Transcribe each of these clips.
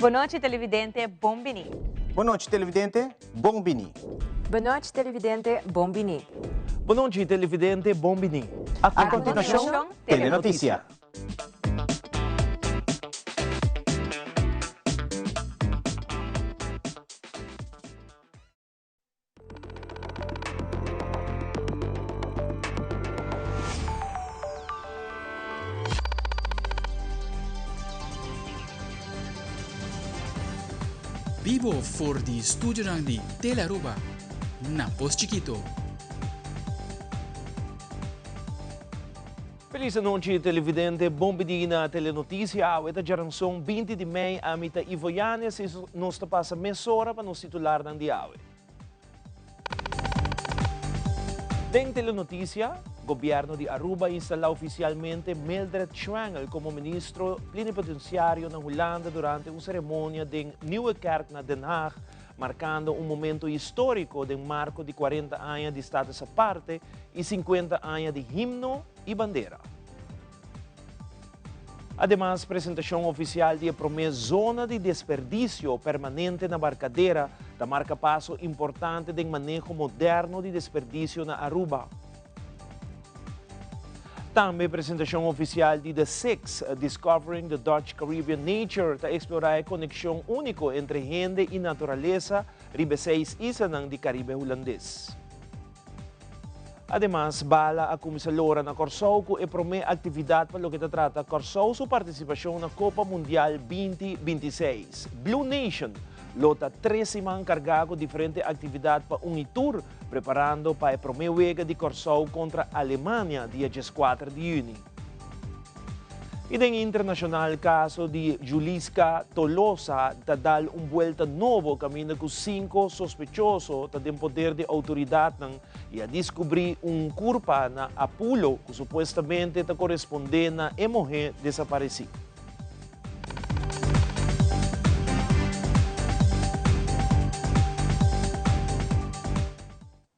Boa noite, televidente Bombini. Boa noite, televidente Bombini. Boa noite, televidente Bombini. Boa noite, televidente Bombini. A continuação, Telenotícia. Vivo for di studio di Tele-Aruba, na Pos Chiquito. Feliz noite, televidente Bombini na Telenotícia. Esta geração 20 de maio, a mita Ivoiane, se nós passa meia hora para nos titular ng diawe. Deng Telenotícia, gobyerno de Aruba instala oficialmente Mildred Schwangel como ministro plenipotenciário na Holanda durante uma cerimônia em Nieuwekerk na Den Haag, marcando um momento histórico de marco de 40 anos de status aparte e 50 anos de himno e bandeira. Además, apresentação oficial de promessa zona de desperdício permanente na Barcadeira, da marca passo importante de manejo moderno de desperdício na Aruba. Também apresentação oficial de The Six, Discovering the Dutch Caribbean Nature, para explorar a conexão única entre gente e natureza, ribe 6 islas de Caribe holandês. Además, bala a comissalora na Corsauco e promete atividade para o que trata Corsau sua participação na Copa Mundial 2026. Blue Nation lota 13 man cargado diferente atividade para tour, preparando para a primeira de Corsau contra a Alemanha, dia 4 de junho. E no internacional caso de Juliska Tolosa, está dando vuelta novo caminho com 5 sospechosos que têm poder de autoridade e a descobrir curpa na Apulo que supostamente está correspondendo a mulher desaparecida.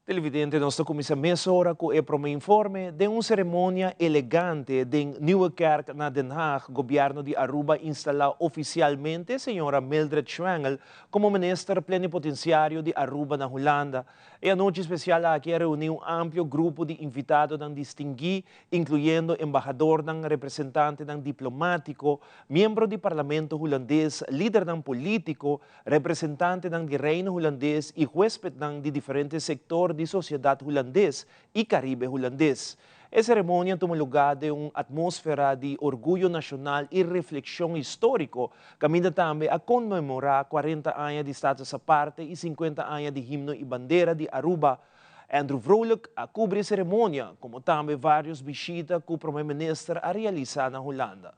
Televidente, nós começamos meia hora com o informe de uma cerimônia elegante de Nieuwekerk na Den Haag. O governo de Aruba instala oficialmente a senhora Mildred Schwangel como ministra plenipotenciário de Aruba na Holanda. E a noite especial aqui reuniu amplo grupo de invitados distinguidos, incluindo embaixador, representante diplomático, membro do parlamento holandês, líder político, representante do reino holandês e huésped de diferentes setores de sociedade holandês e Caribe holandês. A cerimônia toma lugar de uma atmosfera de orgulho nacional e reflexão histórica, caminha também a comemorar 40 anos de status aparte e 50 anos de himno e bandeira de Aruba. Andrew Vrolijk a cobrir a cerimônia, como também vários visitas que o primeiro-ministro a realizar na Holanda.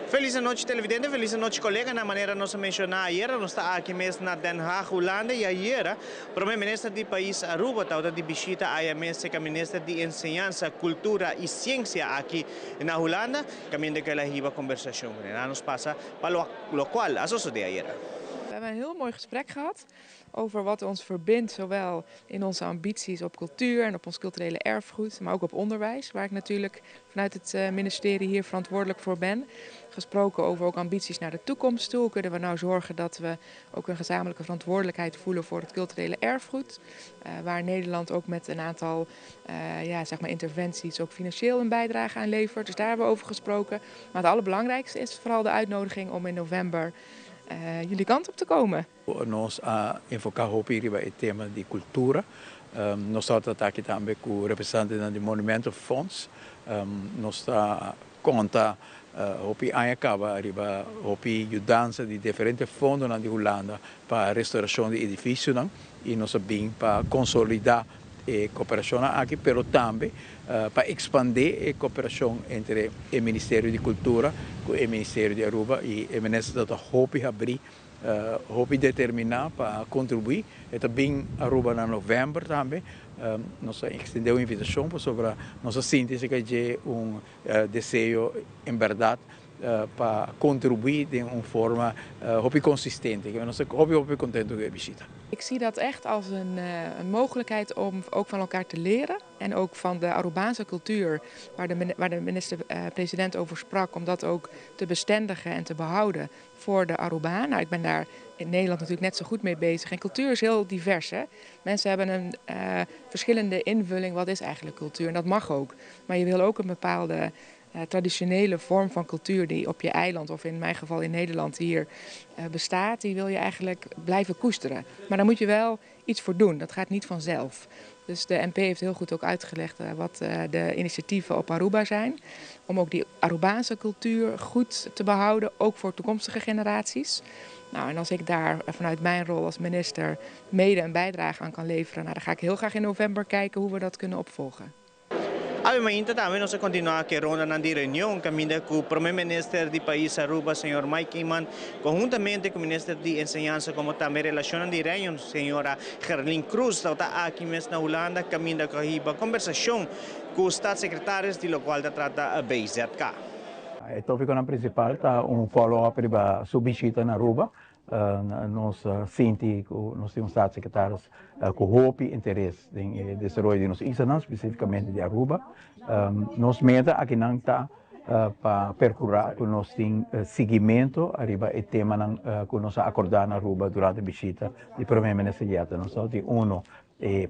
Feliz noite, televidente, feliz noite, colega. Na maneira nós mencionar ayer, nós está aqui mesmo na Den Haag, Holanda, e ayer, o primeiro-ministro do país Aruba estava de visita a mesmo que ministro de Enseñanza, Cultura e Ciência aqui na Holanda, caminho que ela iba conversação. Nós passa para o qual, a de ayer. We hebben een heel mooi gesprek gehad over wat ons verbindt, zowel in onze ambities op cultuur en op ons culturele erfgoed, maar ook op onderwijs, waar ik natuurlijk vanuit het ministerie hier verantwoordelijk voor ben. Gesproken over ook ambities naar de toekomst toe. Hoe kunnen we nou zorgen dat we ook een gezamenlijke verantwoordelijkheid voelen voor het culturele erfgoed, waar Nederland ook met een aantal interventies ook financieel een bijdrage aan levert. Dus daar hebben we over gesproken. Maar het allerbelangrijkste is vooral de uitnodiging om in november jullie kant op te komen. Nós enfocamos riba o tema de cultura. Nós estamos aqui também com o representante do Monumento Fonds. Nós estamos conta hopi acaba riba hopi ajudança de diferentes fundos na Holanda para a restauração de edifícios e nós bem para consolidar a cooperação aqui, pero também para expandir a cooperação entre o Ministério de Cultura com o Ministério de Aruba e o Ministério da Hopi abrir, Hopi determinar para contribuir. E também Aruba na novembro também. Nós estendemos uma invitação sobre nossa síntese que é desejo, em verdade, para contribuir de uma forma consistente. Ik ben hobby contento com a visita. Ik zie dat echt als een mogelijkheid om ook van elkaar te leren. En ook van de Arubaanse cultuur, waar de minister-president over sprak, om dat ook te bestendigen en te behouden voor de Arubaan. Nou, ik ben daar in Nederland natuurlijk net zo goed mee bezig. En cultuur is heel divers. Hè? Mensen hebben een verschillende invulling. Wat is eigenlijk cultuur? En dat mag ook. Maar je wil ook een bepaalde traditionele vorm van cultuur die op je eiland, of in mijn geval in Nederland hier bestaat, die wil je eigenlijk blijven koesteren. Maar daar moet je wel iets voor doen. Dat gaat niet vanzelf. Dus de MP heeft heel goed ook uitgelegd wat de initiatieven op Aruba zijn. Om ook die Arubaanse cultuur goed te behouden, ook voor toekomstige generaties. Nou, en als ik daar vanuit mijn rol als minister mede een bijdrage aan kan leveren, nou, dan ga ik heel graag in november kijken hoe we dat kunnen opvolgen. Obviamente também nós continuar aqui ronda na reunião caminha com o primeiro-ministro do país Aruba, Sr. Mike Iman, conjuntamente com o ministro de Enseñanza, como também relaciona de reunião, Sra. Gerlin Cruz, está aqui mesmo na Holanda, caminha com a conversação com os staatssecretários de local da trata a BZK. O tópico principal está follow-up para sua visita na Aruba. Nós sentimos que nós temos staatssecretários com hope e interesse em desenvolvimento de nossa isla, especificamente de Aruba. Nós meta aqui não está para percorrer que nós temos seguimento arriba o tema que nós acordamos na Aruba durante a visita do primeiro-ministro Jetta. Nós temos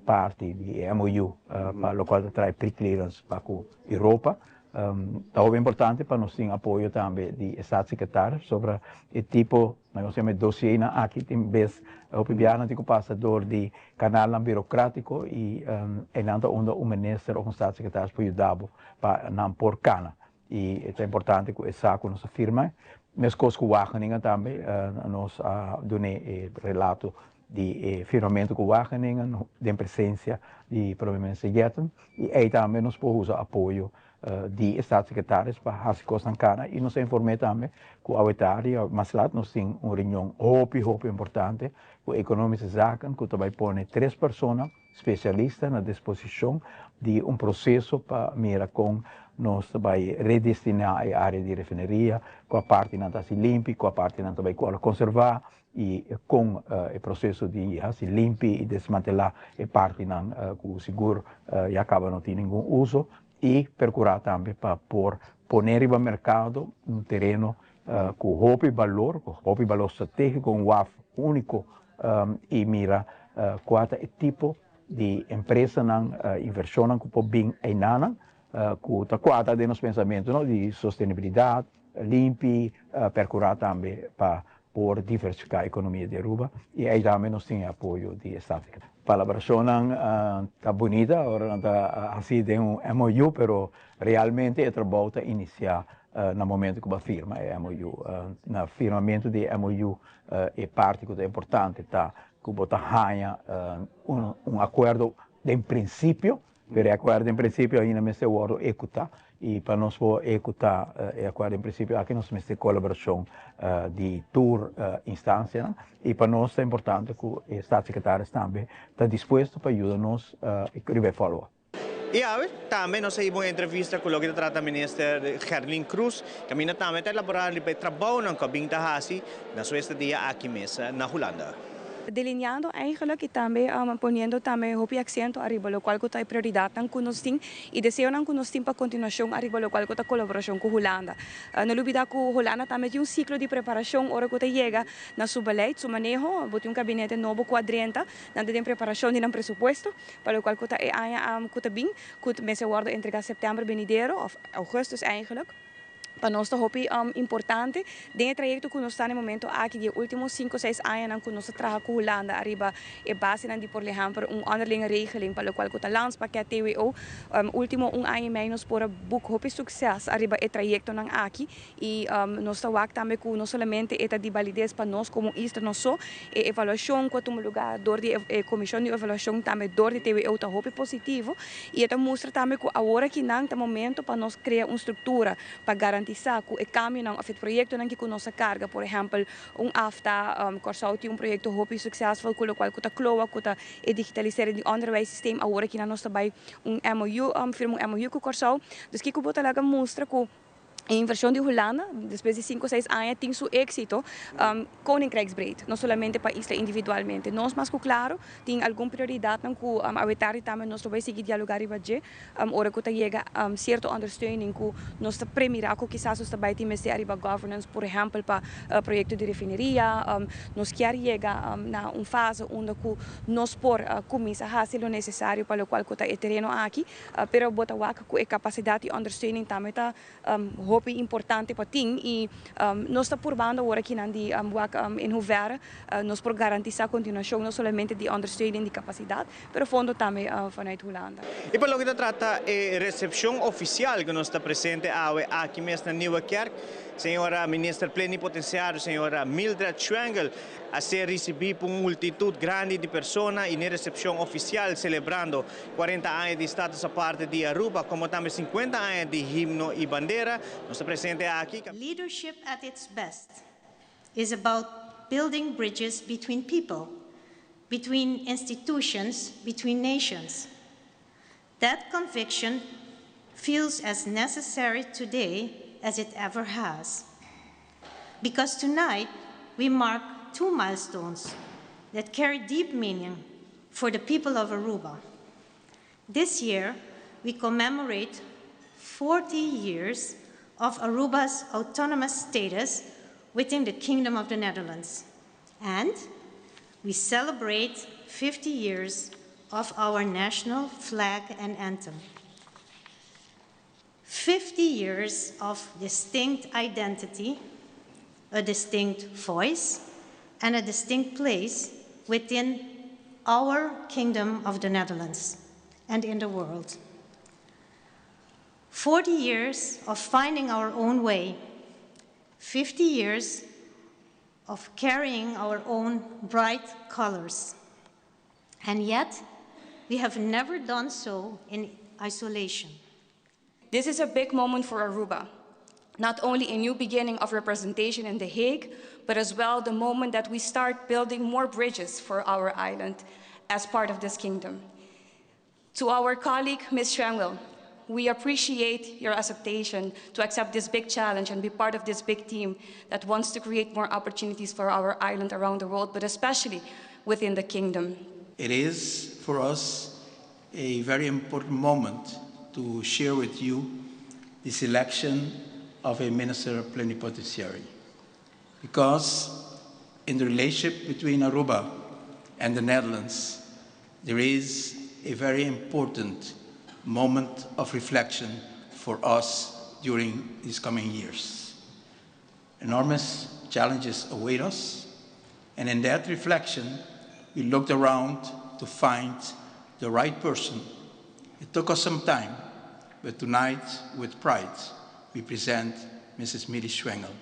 parte de MOU para o qual traz pre-clearance para a Europa. É bem importante para nós ter apoio também de staatssecretários sobre o tipo, nós temos dossiê aqui, tem vez o pibiano tem passador de canal burocrático e ainda onde o ministro ou o staatssecretário pode ajudar para não pôr cana. E é importante que essa com nossa firma, mas coisas que o Wageningen também, nós damos relato de firmamento com o Wageningen, de presença de primeiro-ministro Jetta, e aí também nós podemos usar apoio de staatssecretários para as coisas na cana e nos informei também que o auditário, mas lá nós temos uma reunião muito importante com economische zaken, que também põe 3 pessoas especialistas na disposição de processo para mirar com nós vai redestinar a área de refinaria, com a parte não se limpa, com a parte não vai conservar e com o processo de se limpar e desmantelar a parte não que o seguro já acaba não tendo nenhum uso. E procurar também para pôr no mercado terreno com valor estratégico, com WAF único e mira qual é o tipo de empresa, inversão que pode vir aí com qual é nos pensamentos de sustentabilidade, limpe, procurar também para por diversificar a economia de Aruba e aí também nós temos apoio de Estado. A colaboração está bonita, agora está assim de MOU, mas realmente o trabalho está iniciar no momento que a firma é MOU. No firmamento de MOU é parte que é importante, tá? Que você ganha acordo de princípio, mas o acordo em princípio ainda não se pode executar. E para nós executar o acordo em princípio, aqui nós temos colaboração de tour instância, e para nós é importante que o staatssecretário também está disposto para ajudar-nos a escrever follow-up. E também nós temos uma entrevista com o que trata o ministro Gerlin Cruz, que também está elaborando o trabalho com a Bintahasi na sua estadia aqui mesmo na Holanda. Delineando eigenlijk e também poniendo também o accento arriba lo qual que é prioridade não conosting e desejo não conosting para continuação arriba lo qual que é colaboração com Holanda. Não olvidar que Holanda também tem ciclo de preparação hora que chega na seu beleid, seu manejo, botem gabinete novo quadrenta, não tem preparação de presupuesto, para o qual que é bem, que mês guarda entregar setembro venidero of augustus eigenlijk. Para nós é importante, dentro do trajeto que nós estamos no momento aqui, de últimos 5 ou 6 anos, que nós trabalhamos com a Holanda, arriba é base de, por exemplo, onderlinge regeling, para o qual o landspaket TWO, último ano e meio, nós podemos boek sucesso, arriba é trajeto aqui, e nós trabalhamos também com não somente esta de validez para nós como isto, nós só, e avaliação, que um lugar, dor de comissão de avaliação também, dor de TWO, está muito positivo, e esta mostra também que agora que não, no momento, para nós criar uma estrutura, para garantir que o caminho não, o projeto não que com nossa carga, por exemplo, AFTA, Corsau tem projeto muito succesvol, com o qual está cloa, que está digitalizar o onderwijssysteem, agora que nós também MOU, firma MOU com Corsau, dus que o talaga mostra que A inversión de Holanda, después de 5 o 6 años, tiene su éxito koninkrijksbreed, no solamente para isla individualmente. Nos más claro, tiene alguna prioridad en que abetar también nos va a seguir dialogar y vaje, ahora que llega cierta ondersteuning que nos premira que quizás nos va a tener governance, por ejemplo, para proyectos de refinería, nos quiere llegar a una fase donde nos por comienza a hacer lo necesario para lo cual está el terreno aquí, pero bota waka que capacidad de ondersteuning también está hopi importante para ting e nós está probando agora aqui em hoeverre nós por garantizar a continuação não somente de ondersteuning de capacidade, pero fundo também vanuit Holanda. E para lo que trata a recepção oficial que nós está presente aqui mesmo na Nieuwekerk, senhora ministra plenipotenciária, senhora Mildred Schwengel, a ser recebida por uma multitud grande de pessoas e na recepção oficial celebrando 40 anos de status aparte de Aruba, como também 50 anos de himno e bandeira. Nós está presente aqui. Leadership at its best is about building bridges between people, between institutions, between nations. That conviction feels as necessary today as it ever has. Because tonight we mark 2 milestones that carry deep meaning for the people of Aruba. This year we commemorate 40 years of Aruba's autonomous status within the Kingdom of the Netherlands. And we celebrate 50 years of our national flag and anthem. 50 years of distinct identity, a distinct voice, and a distinct place within our Kingdom of the Netherlands and in the world. 40 years of finding our own way, 50 years of carrying our own bright colors. And yet, we have never done so in isolation. This is a big moment for Aruba. Not only a new beginning of representation in The Hague, but as well the moment that we start building more bridges for our island as part of this kingdom. To our colleague, Ms. Schwengel, we appreciate your acceptation to accept this big challenge and be part of this big team that wants to create more opportunities for our island around the world, but especially within the kingdom. It is, for us, a very important moment to share with you the selection of a minister plenipotentiary. Because in the relationship between Aruba and the Netherlands, there is a very important moment of reflection for us during these coming years. Enormous challenges await us, and in that reflection, we looked around to find the right person. It took us some time, but tonight, with pride, we present Mrs. Mili Schwengel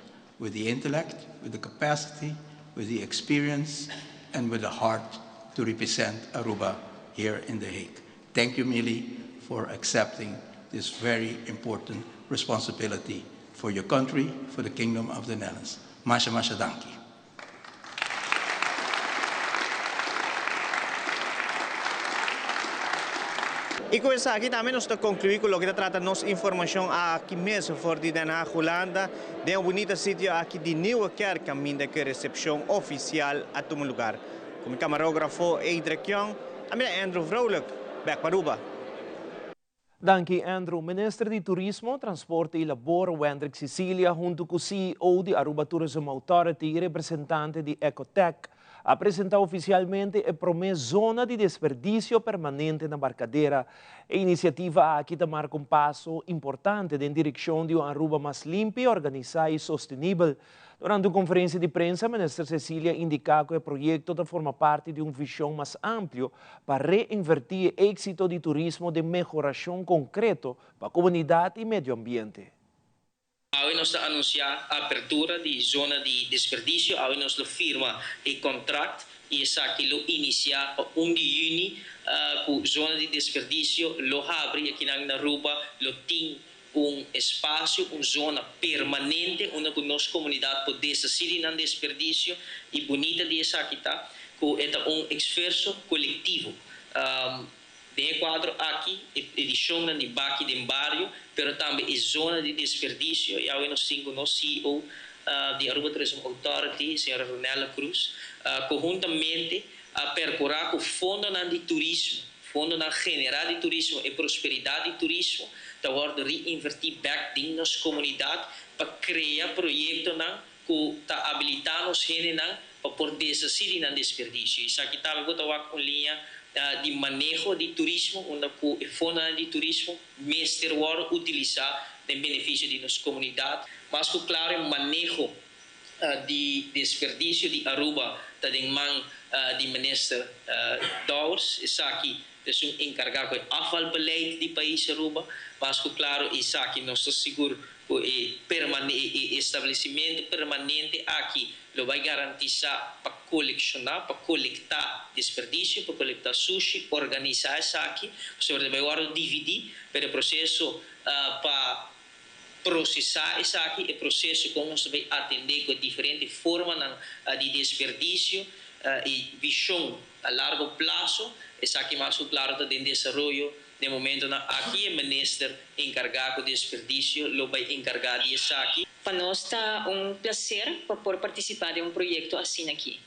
with the intellect, with the capacity, with the experience, and with the heart to represent Aruba here in The Hague. Thank you, Mili, for accepting this very important responsibility for your country, for the Kingdom of the Netherlands. Masha Masha danki. E com isso aqui também nós concluímos com o que trata nossa informação aqui mesmo fora de Den Haag, Holanda, de bonito sítio aqui de Nieuwekerk, caminho que recepção oficial a todo lugar. Como camarógrafo Eidrek Jong, a minha Andrew Vrolijk, back para Aruba. Danke, Andrew. Minister de Turismo, Transporte e Labor, Wendrik Sicilia, junto com o CEO de Aruba Tourism Authority e representante de Ecotech, apresentou oficialmente a promessa Zona de Desperdício Permanente na Barcadeira. A iniciativa aqui marca um passo importante em direção de uma Aruba mais limpa, organizada e sustentável. Durante a conferência de prensa, a ministra Cecília indicou que o projeto forma parte de uma visão mais ampla para reinvertir o êxito do turismo de melhoração concreto para a comunidade e meio ambiente. Hoy nos anuncia a apertura de zona de desperdício, hoy nos lo firma el contrato y esa que lo inicia 1 de junio con zona de desperdício lo abre aquí en Aruba, lo tiene un espacio, una zona permanente onde a nossa comunidade pode decidir no desperdício e bonita de essa aqui tá, que é um esforço coletivo. Tem quadro aqui, edição de Baki de Barrio, pero também é zona de desperdício. E eu nos cinco no CEO de Aruba Tourism Authority, senhora Ronela Cruz, conjuntamente a percorrer o fundo de turismo, fundo na general de turismo e prosperidade de turismo, da hora de reinvertir back em nossa comunidade para criar projetos que está habilitando os gente para poder desistir do desperdício. Isso aqui também vou dar uma linha de manejo de turismo, onde o fundo de turismo mestre o utilizar em benefício de nossa comunidade, mas que claro o manejo de desperdício de Aruba tem mão de ministro Dawes, isso aqui é encarregado do afvalbeleid do país Aruba, mas que claro isso aqui nós estamos seguros que o estabelecimento permanente aqui vai garantizar para colecionar, para coletar desperdício, para coletar sushi, organizar isso aqui, sobre vai agora dividir para o processo para processar isso aqui, é processo como nós vai atender com diferentes formas de desperdício e visão a largo prazo, isso aqui mais claro está em desenvolvimento. De momento, aqui o ministro encarregado de desperdício, lo vai encarregar disso aqui. Para nós está prazer por participar de projeto assim aqui.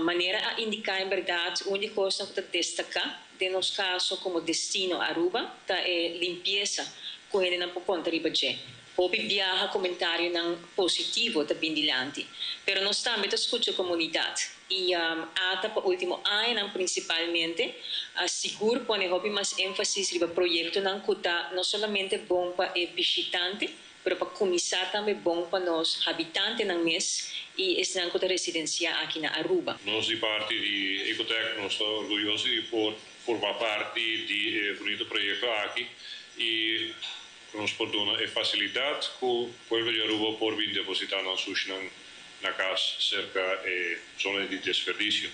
Maneira a indicar, em verdade, a única coisa que destacar, de nosso caso, como destino Aruba, é limpeza, com ele não por conta de budget. Houve viaja comentário não positivo também dilante, pero nós também escuta a comunidade e até para o último ano principalmente seguro põe mais ênfase no projeto não que não somente bom para o visitante, mas para começar também bom para nós habitantes não mês e esse não que residencia aqui na Aruba. Nós de parte de Ecotec nós estamos orgulhosos de formar parte de bonito projeto aqui e nós podemos a facilidade que o povo de Aruba pode vir depositar na sushi na casa cerca da zona de desperdício.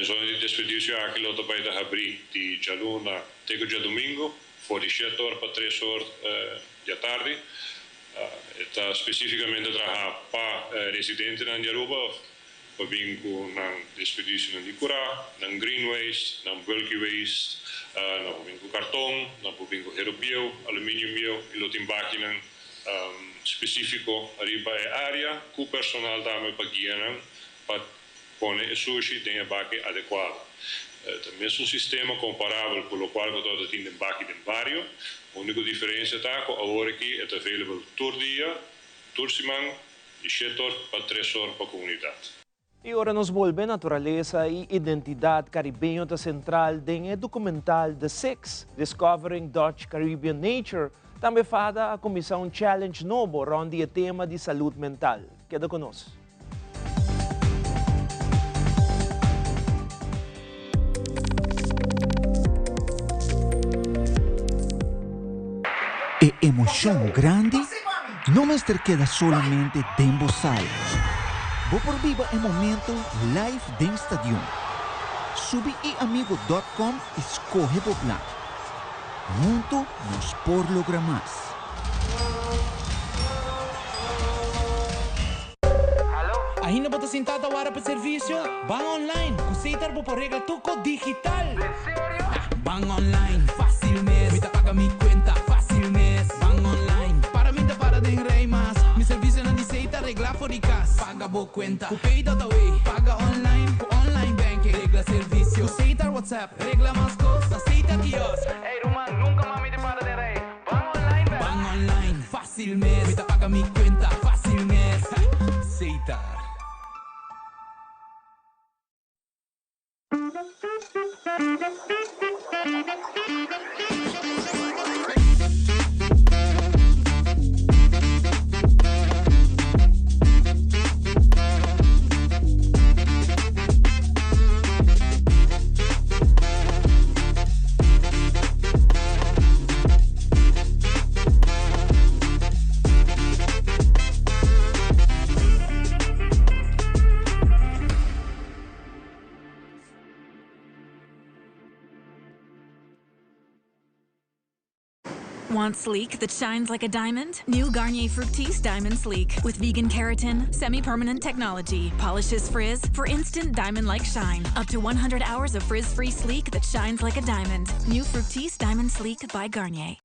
Zona de desperdício aqui lá também da abrir de jaluna até o dia domingo, for de 7 horas para 3 horas da tarde. Está especificamente para residentes na Aruba, para vir com desperdício na Licura, na green waste, na bulky waste, na com cartão, na com aerobiel, alumínio bio, e lo timbaki na específico arriba a área que o personal também para guiar para pôr o sushi tem a baque adequado. Também é sistema comparável com o qual todo tem baque de barrio. A única diferença está que agora aqui é available todo dia, toda semana, de 7 horas para 3 horas para a comunidade. E ora nos volve natureza e identidade caribenha central em documental The Six, Discovering Dutch Caribbean Nature, também fada a comissão Challenge Novo, onde o tema de saúde mental. Queda conosco. E emoção grande não queda solamente dentro sala. Vou por viva o momento live dentro estadio. Subi e amigo.com escorre o plan. Junto nos por lograr mais. Ainda bota sentada hora para serviço? Van online, aceitar por regra tuco digital. Van online, fácil mês. Me paga mi cuenta, fácil mês. Van online, para mim para de rei mas. Mi serviço não aceita regla for de casa. Paga boa cuenta, o pay data way. Paga online, com online banking. Regla serviço, aceitar WhatsApp. Regla mais coisas, aceita quiosque. Ei, Roman, nunca mais me para de rei. Van online, fácil mês. Me paga mi cuenta, fácil mês. Aceitar. Want sleek that shines like a diamond? New Garnier Fructis Diamond Sleek with vegan keratin, semi-permanent technology, polishes frizz for instant diamond-like shine. Up to 100 hours of frizz-free sleek that shines like a diamond. New Fructis Diamond Sleek by Garnier.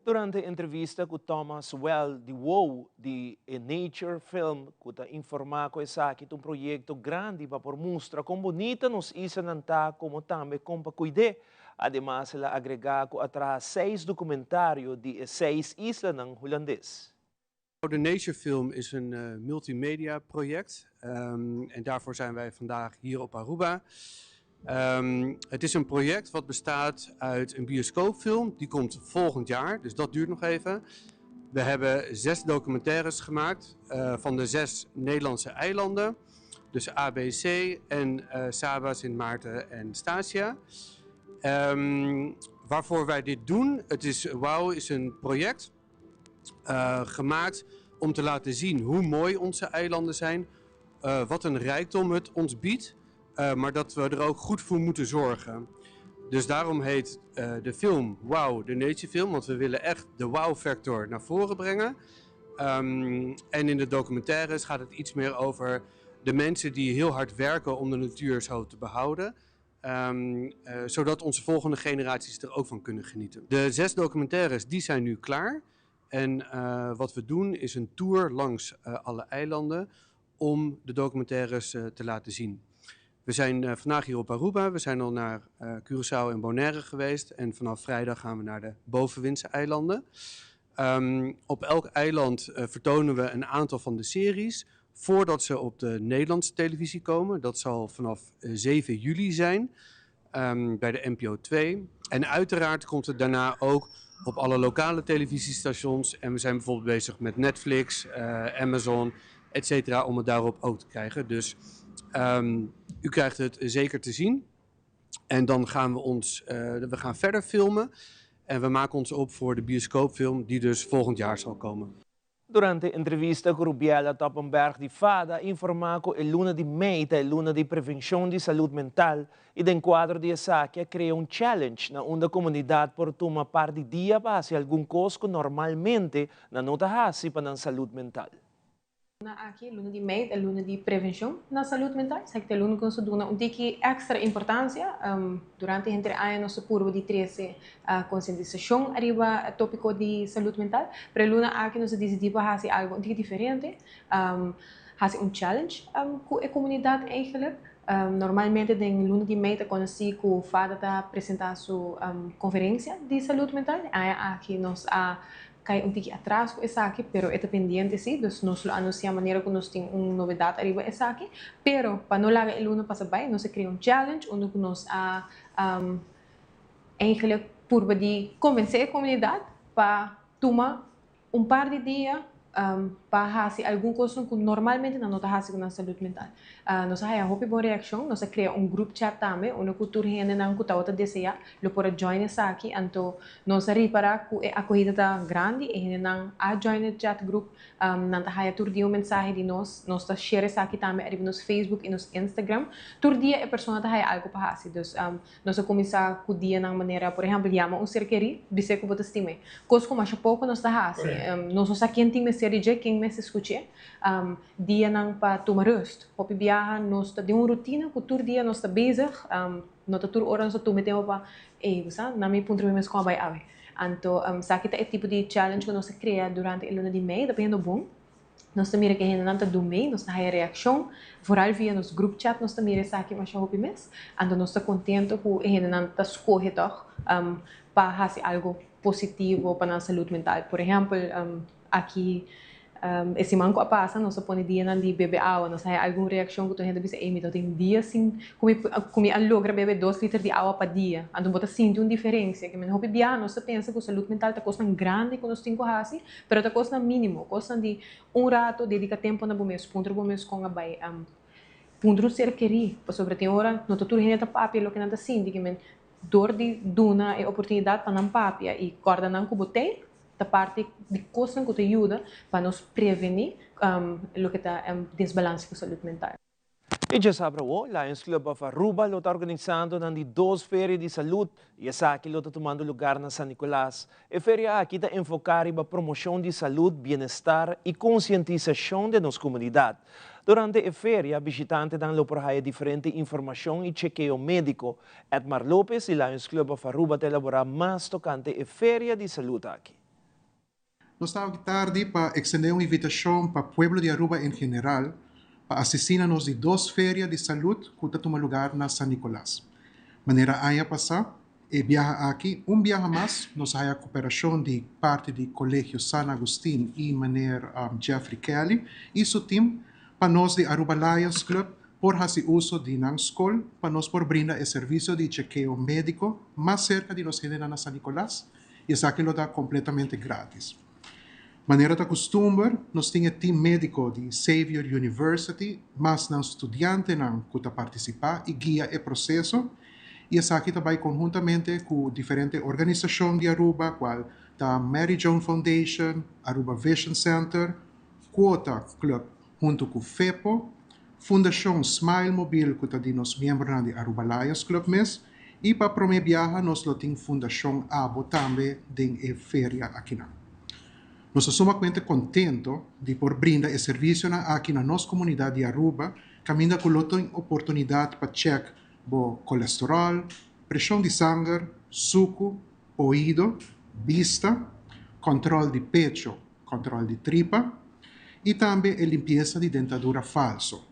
Durante a entrevista com Thomas Well, de WOW, de Nature Film, que está informando com essa aqui um projeto grande para mostrar como bonita nos isa nanta, como também como para cuidar. Además, ela agrega atrás 6 documentários de 6 islas holandês. De Nature Film is een multimedia project en daarvoor zijn wij vandaag hier op Aruba. Het is een project wat bestaat uit een bioscoopfilm, die komt volgend jaar, dus dat duurt nog even. We hebben 6 documentaires gemaakt van de 6 Nederlandse eilanden, dus ABC en Saba, Sint Maarten en Statia. Waarvoor wij dit doen, WOW is een project gemaakt om te laten zien hoe mooi onze eilanden zijn, wat een rijkdom het ons biedt. Maar dat we er ook goed voor moeten zorgen. Dus daarom heet de film WOW de Nature Film, want we willen echt de wow-factor naar voren brengen. En in de documentaires gaat het iets meer over de mensen die heel hard werken om de natuur zo te behouden. Zodat onze volgende generaties er ook van kunnen genieten. De 6 documentaires die zijn nu klaar. En wat we doen is een tour langs alle eilanden om de documentaires te laten zien. We zijn vandaag hier op Aruba, we zijn al naar Curaçao en Bonaire geweest en vanaf vrijdag gaan we naar de Bovenwindse eilanden. Op elk eiland vertonen we een aantal van de series voordat ze op de Nederlandse televisie komen. Dat zal vanaf 7 juli zijn bij de NPO 2. En uiteraard komt het daarna ook op alle lokale televisiestations en we zijn bijvoorbeeld bezig met Netflix, Amazon, etc. om het daarop ook te krijgen. Dus u krijgt het zeker te zien. En dan gaan we gaan verder filmen. En we maken ons op voor de bioscoopfilm die dus volgend jaar zal komen. Durante a entrevista com Rubiela Toppenberg de FADA, informaco el luna de meita, el luna de prevenção de saúde mental, e de enquadro de Esaquia cria um challenge na onde a comunidade por tomar parte de dia para fazer algum coisa que normalmente na nota hasi para a saúde mental. Aqui, luna de meita, é luna de prevenção na saúde mental. Sei que é luna que dona um tique extra importância durante entre anos puro de 13 conscientização arriba tópico de saúde mental. Para luna aqui nós decidimos fazer algo um tique diferente, fazer um challenge com a comunidade eigenlijk. Normalmente em luna de meita conheci que o FADA está apresentar sua conferência de saúde mental. Aqui nós cai um tique atrás com essa aqui, pero é pendiente sim, dus nós lo anuncia maneira que nós tem novidade arriba essa aqui, pero para não largar el uno para saber, nós cria um challenge onde nós eigenlijk purba de convencer a comunidade para tomar um par de dias para fazer alguma coisa que normalmente não está fazendo na saúde mental. Nós temos uma boa reação, nós criamos um grupo chat também, onde cultura gente não está desejar, lo pode join essa aqui, então nós reparar que a acolhida está grande e gente não a join o chat group, não está aí todo dia mensagem de nós está share essa aqui também arriba no Facebook e no Instagram, todo dia a pessoa está aí algo para fazer, então nós começar com o dia na maneira, por exemplo, chama cerqueiri, dizer que você estima, coisa como acho pouco nós está fazendo, nós só quem tem quem me escute, dia não para tomar rust. Op viajar, nós temos uma rotina que todo dia nós estamos bezig, nós temos toda hora nós estamos metendo para, na minha ponto de vista, como vai haver. Então, sabe que é tipo de challenge que nós criamos durante o ano de maio, dependendo bom. Nós também que a gente não está do meio, nós temos a reação, vooral via nosso grupo chat, nós também sabe que mais o mês, então nós estamos contentes que a gente não está escolhendo para fazer algo positivo para a saúde mental. Por exemplo, aqui esse manco a passa, nós põe dia na de beber água, nós hay alguma reação que tu gente bisa emito tem dia assim, como a logra beber 2 litros de água para dia, então bota sente uma diferença, que men hopi dia nós pensa que a saúde mental tá custa grande quando nós tem hasi, pero tá custa mínimo, custa de rato dedica tempo na bomes, punto bomes com a bai, punto ser querer, sobre tem hora, no tudo gente tá papi lo que nada sente, que men dor de duna e oportunidade para não papia e corda não cubotei da parte de coisa que te ajuda para nos prevenir o que está desbalance com a saúde mental. E já sabe o Lions Club of Aruba lo está organizando na 2 férias de saúde e essa aqui lo está tomando lugar na San Nicolás. A feria aqui está enfocada na promoção de saúde, bem-estar e conscientização de nossa comunidade. Durante a feria, visitantes dan loporhaya diferente informação e chequeo médico. Edmar Lopez e Lions Club of Aruba te elaborar mais tocante a feria de saúde aqui. Nós estamos tarde para extender uma invitação para o povo de Aruba em geral para assistir-nos de 2 férias de saúde que estão tomando lugar na San Nicolás. Maneira a passar, e viaja aqui, viaja mais, nós temos a cooperação de parte do Colégio San Agustín e maneira Jeffrey Kelly e seu time para nós de Aruba Lions Club por fazer uso de nang escola para nós por brindar o serviço de chequeo médico mais cerca de nós na San Nicolás e isso aqui lo dá completamente grátis. Maneira da costume, nós temos um time médico de Xavier University, mas não estudante não que participar e guia o processo. E essa aqui também conjuntamente com diferentes organizações de Aruba, qual da Mary Joan Foundation, Aruba Vision Center, Quota Club junto com FEPO, Fundação Smile Mobile, que está de nós membros de Aruba Lions Club MES, e para promover viagem, nós temos Fundação ABO também de feria aqui na. Nós somos sumamente contentos de por brindar o serviço aqui na nossa comunidade de Aruba, caminha com outra oportunidade para checar o colesterol, pressão de sangue, suco, ouído, vista, controle de pecho, controle de tripa e também a limpeza de dentadura falso,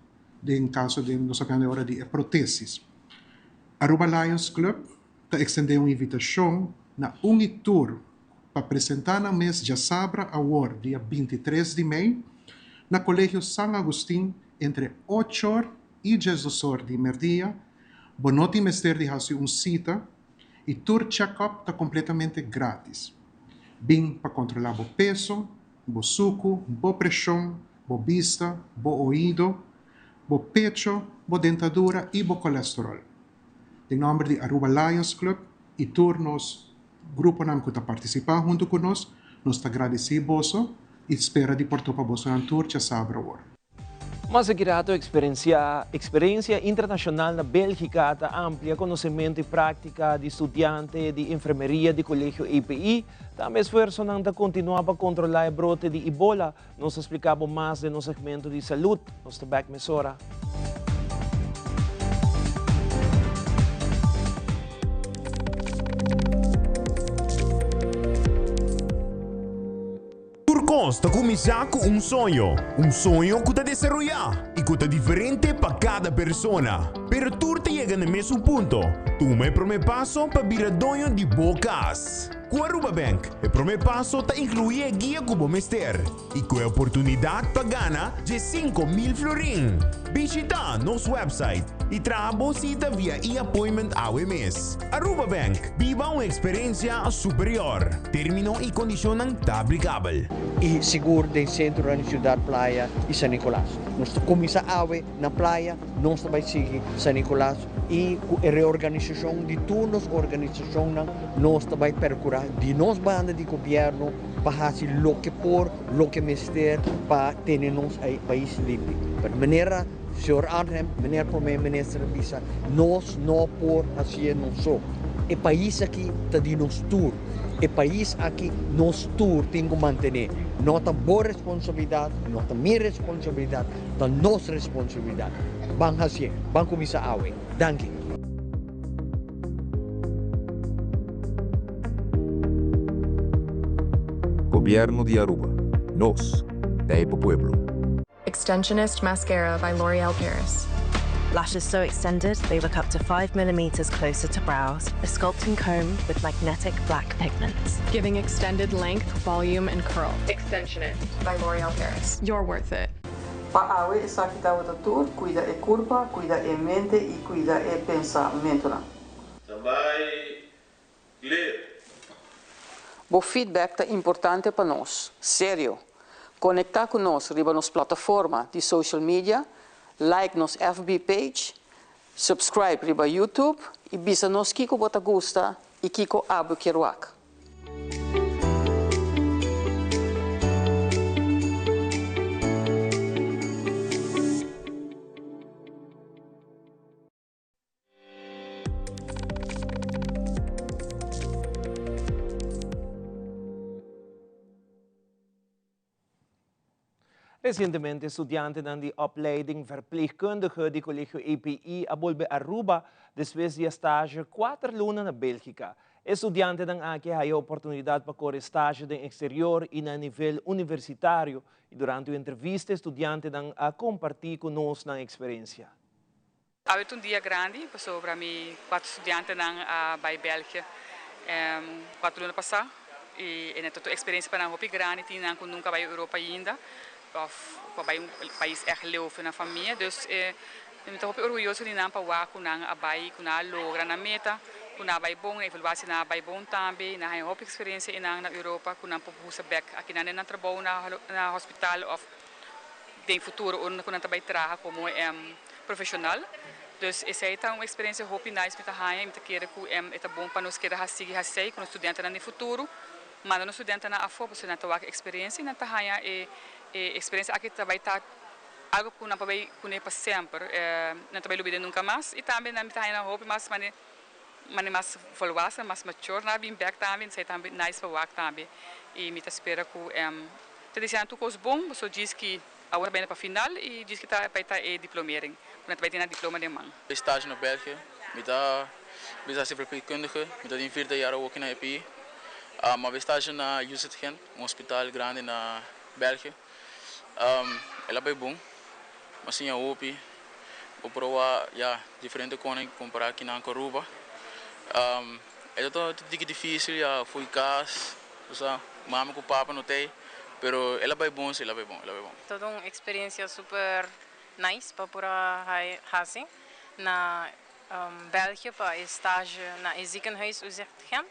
em caso de nós sabemos agora de próteses. Aruba Lions Club está extendendo uma invitação na Tour para apresentar no mês de Sabra Award, dia 23 de maio, no Colégio San Agustín, entre 8 horas e 10 horas de merdia. Bonoti mestre de fazer uma cita e tour check-up está completamente grátis. Bem para controlar o peso, o suco, a pressão, a vista, o ouído, o pecho, a dentadura e o colesterol. Em nome de Aruba Lions Club e turnos grupo nam que está participando junto conosco, nós está agradecidos e espera de portar para você na tour de Sabra agora. Mas aqui experiência internacional na Bélgica está amplia conhecimento e prática de estudante de enfermeria de colégio EPI. Também esforço não continuar para controlar o brote de Ebola. Nós explicamos mais de nosso segmento de saúde. Nós está back mesora. Está começar com um sonho que está desarrollar e que está diferente para cada pessoa. Pero tu te chega no mesmo ponto. Tu me primeiro passo para virar dono de bocas. Com a Aruba Bank, o primeiro passo está incluir a guia como mester e com a oportunidade para ganhar de 5.000 florin. Visita nosso website e traga cita via e-appointment AWMS. Aruba Bank, viva uma experiência superior. Termino e condição aplicável. E seguro do centro da cidade Praia e San Nicolás. Nós começamos a na praia, nós também seguimos San Nicolás e a reorganização de todas as organizações, nós também percorrer de nossa banda de governo para fazer o que por, o que mester para ter nosso país limpo. De maneira, Sr. Arnhem, meneer Premier-Minister Bisa, nós não por fazer não só. O país aqui está de nos tour. O país aqui nos tour tem que manter. Não tem boa responsabilidade, não tem minha responsabilidade, tem nossa responsabilidade. Vamos fazer, vamos começar a ver. Danke. Gobierno de Aruba. Nos, de Pueblo. Extensionist Mascara by L'Oréal Paris. Lashes so extended they look up to 5 millimeters closer to brows. A sculpting comb with magnetic black pigments. Giving extended length, volume, and curl. Extension It by L'Oreal Paris. You're worth it. Paawe e sakita wata tur, cuida e curva, cuida e mente e cuida e pensamento. Também ler. O feedback é importante para nós, sério. Conectar com nós riba nos plataforma de social media, like nos FB page, subscribe riba YouTube e bisa nos kiko bota gusta e kiko abu kiruak. Recentemente, estudiantes de opleiding verpleegkundige di Colegio EPI abolbe Aruba después de estágio 4 lunas na Bélgica. Estudiantes dan aqui a oportunidade para correr estágio no exterior e na nível universitário. E durante a entrevista, estudiantes dan a compartilhar conosco na experiência. Avete un dia grande, para mim, 4 estudiantes bei Bélgica, 4 lunas passar e é toda experiência para nós grande, tinha nunca vai Europa ainda. Of bij een país echt leven na família, dus eu estou orgulhoso de não para com não abai com não logra na meta, com não vai bom, evaluação na vai bom também, na uma experiência na Europa, com não puxa back aqui na trabalho na hospital of de futuro onde com não vai trabalhar como profissional, dus essa é uma experiência hope nice met a haia, met querer que é bom para nós querer seguir assim com estudante no futuro, mas no estudante na afo, você não tem experiência na haia experiência aqui também está algo que não vai conhecer para sempre, não vai lubir nunca mais e também não está na roupa mas mais evolução, mais mature, não bem back também, sei também nice para work também e me espera que te dizendo tudo coisa bom, você diz que agora bem para final e diz que está para estar diplomering, não vai ter na diploma de mão. Estágio na Bélgica, me dá ser verpleegkundige, me dá 4 jaar ook na EPI, maar estágio na UZ Gent, hospital grande na Bélgica. Ela é bom, mas sim a OPI, vou provar diferente coisas comparar aqui na Aruba. É todo difícil, foi caso, mama com papa não tem, mas ela é bom, ela é bom. Toda uma experiência super nice para fazer na Bélgica para estágio na ziekenhuis UZ Gent.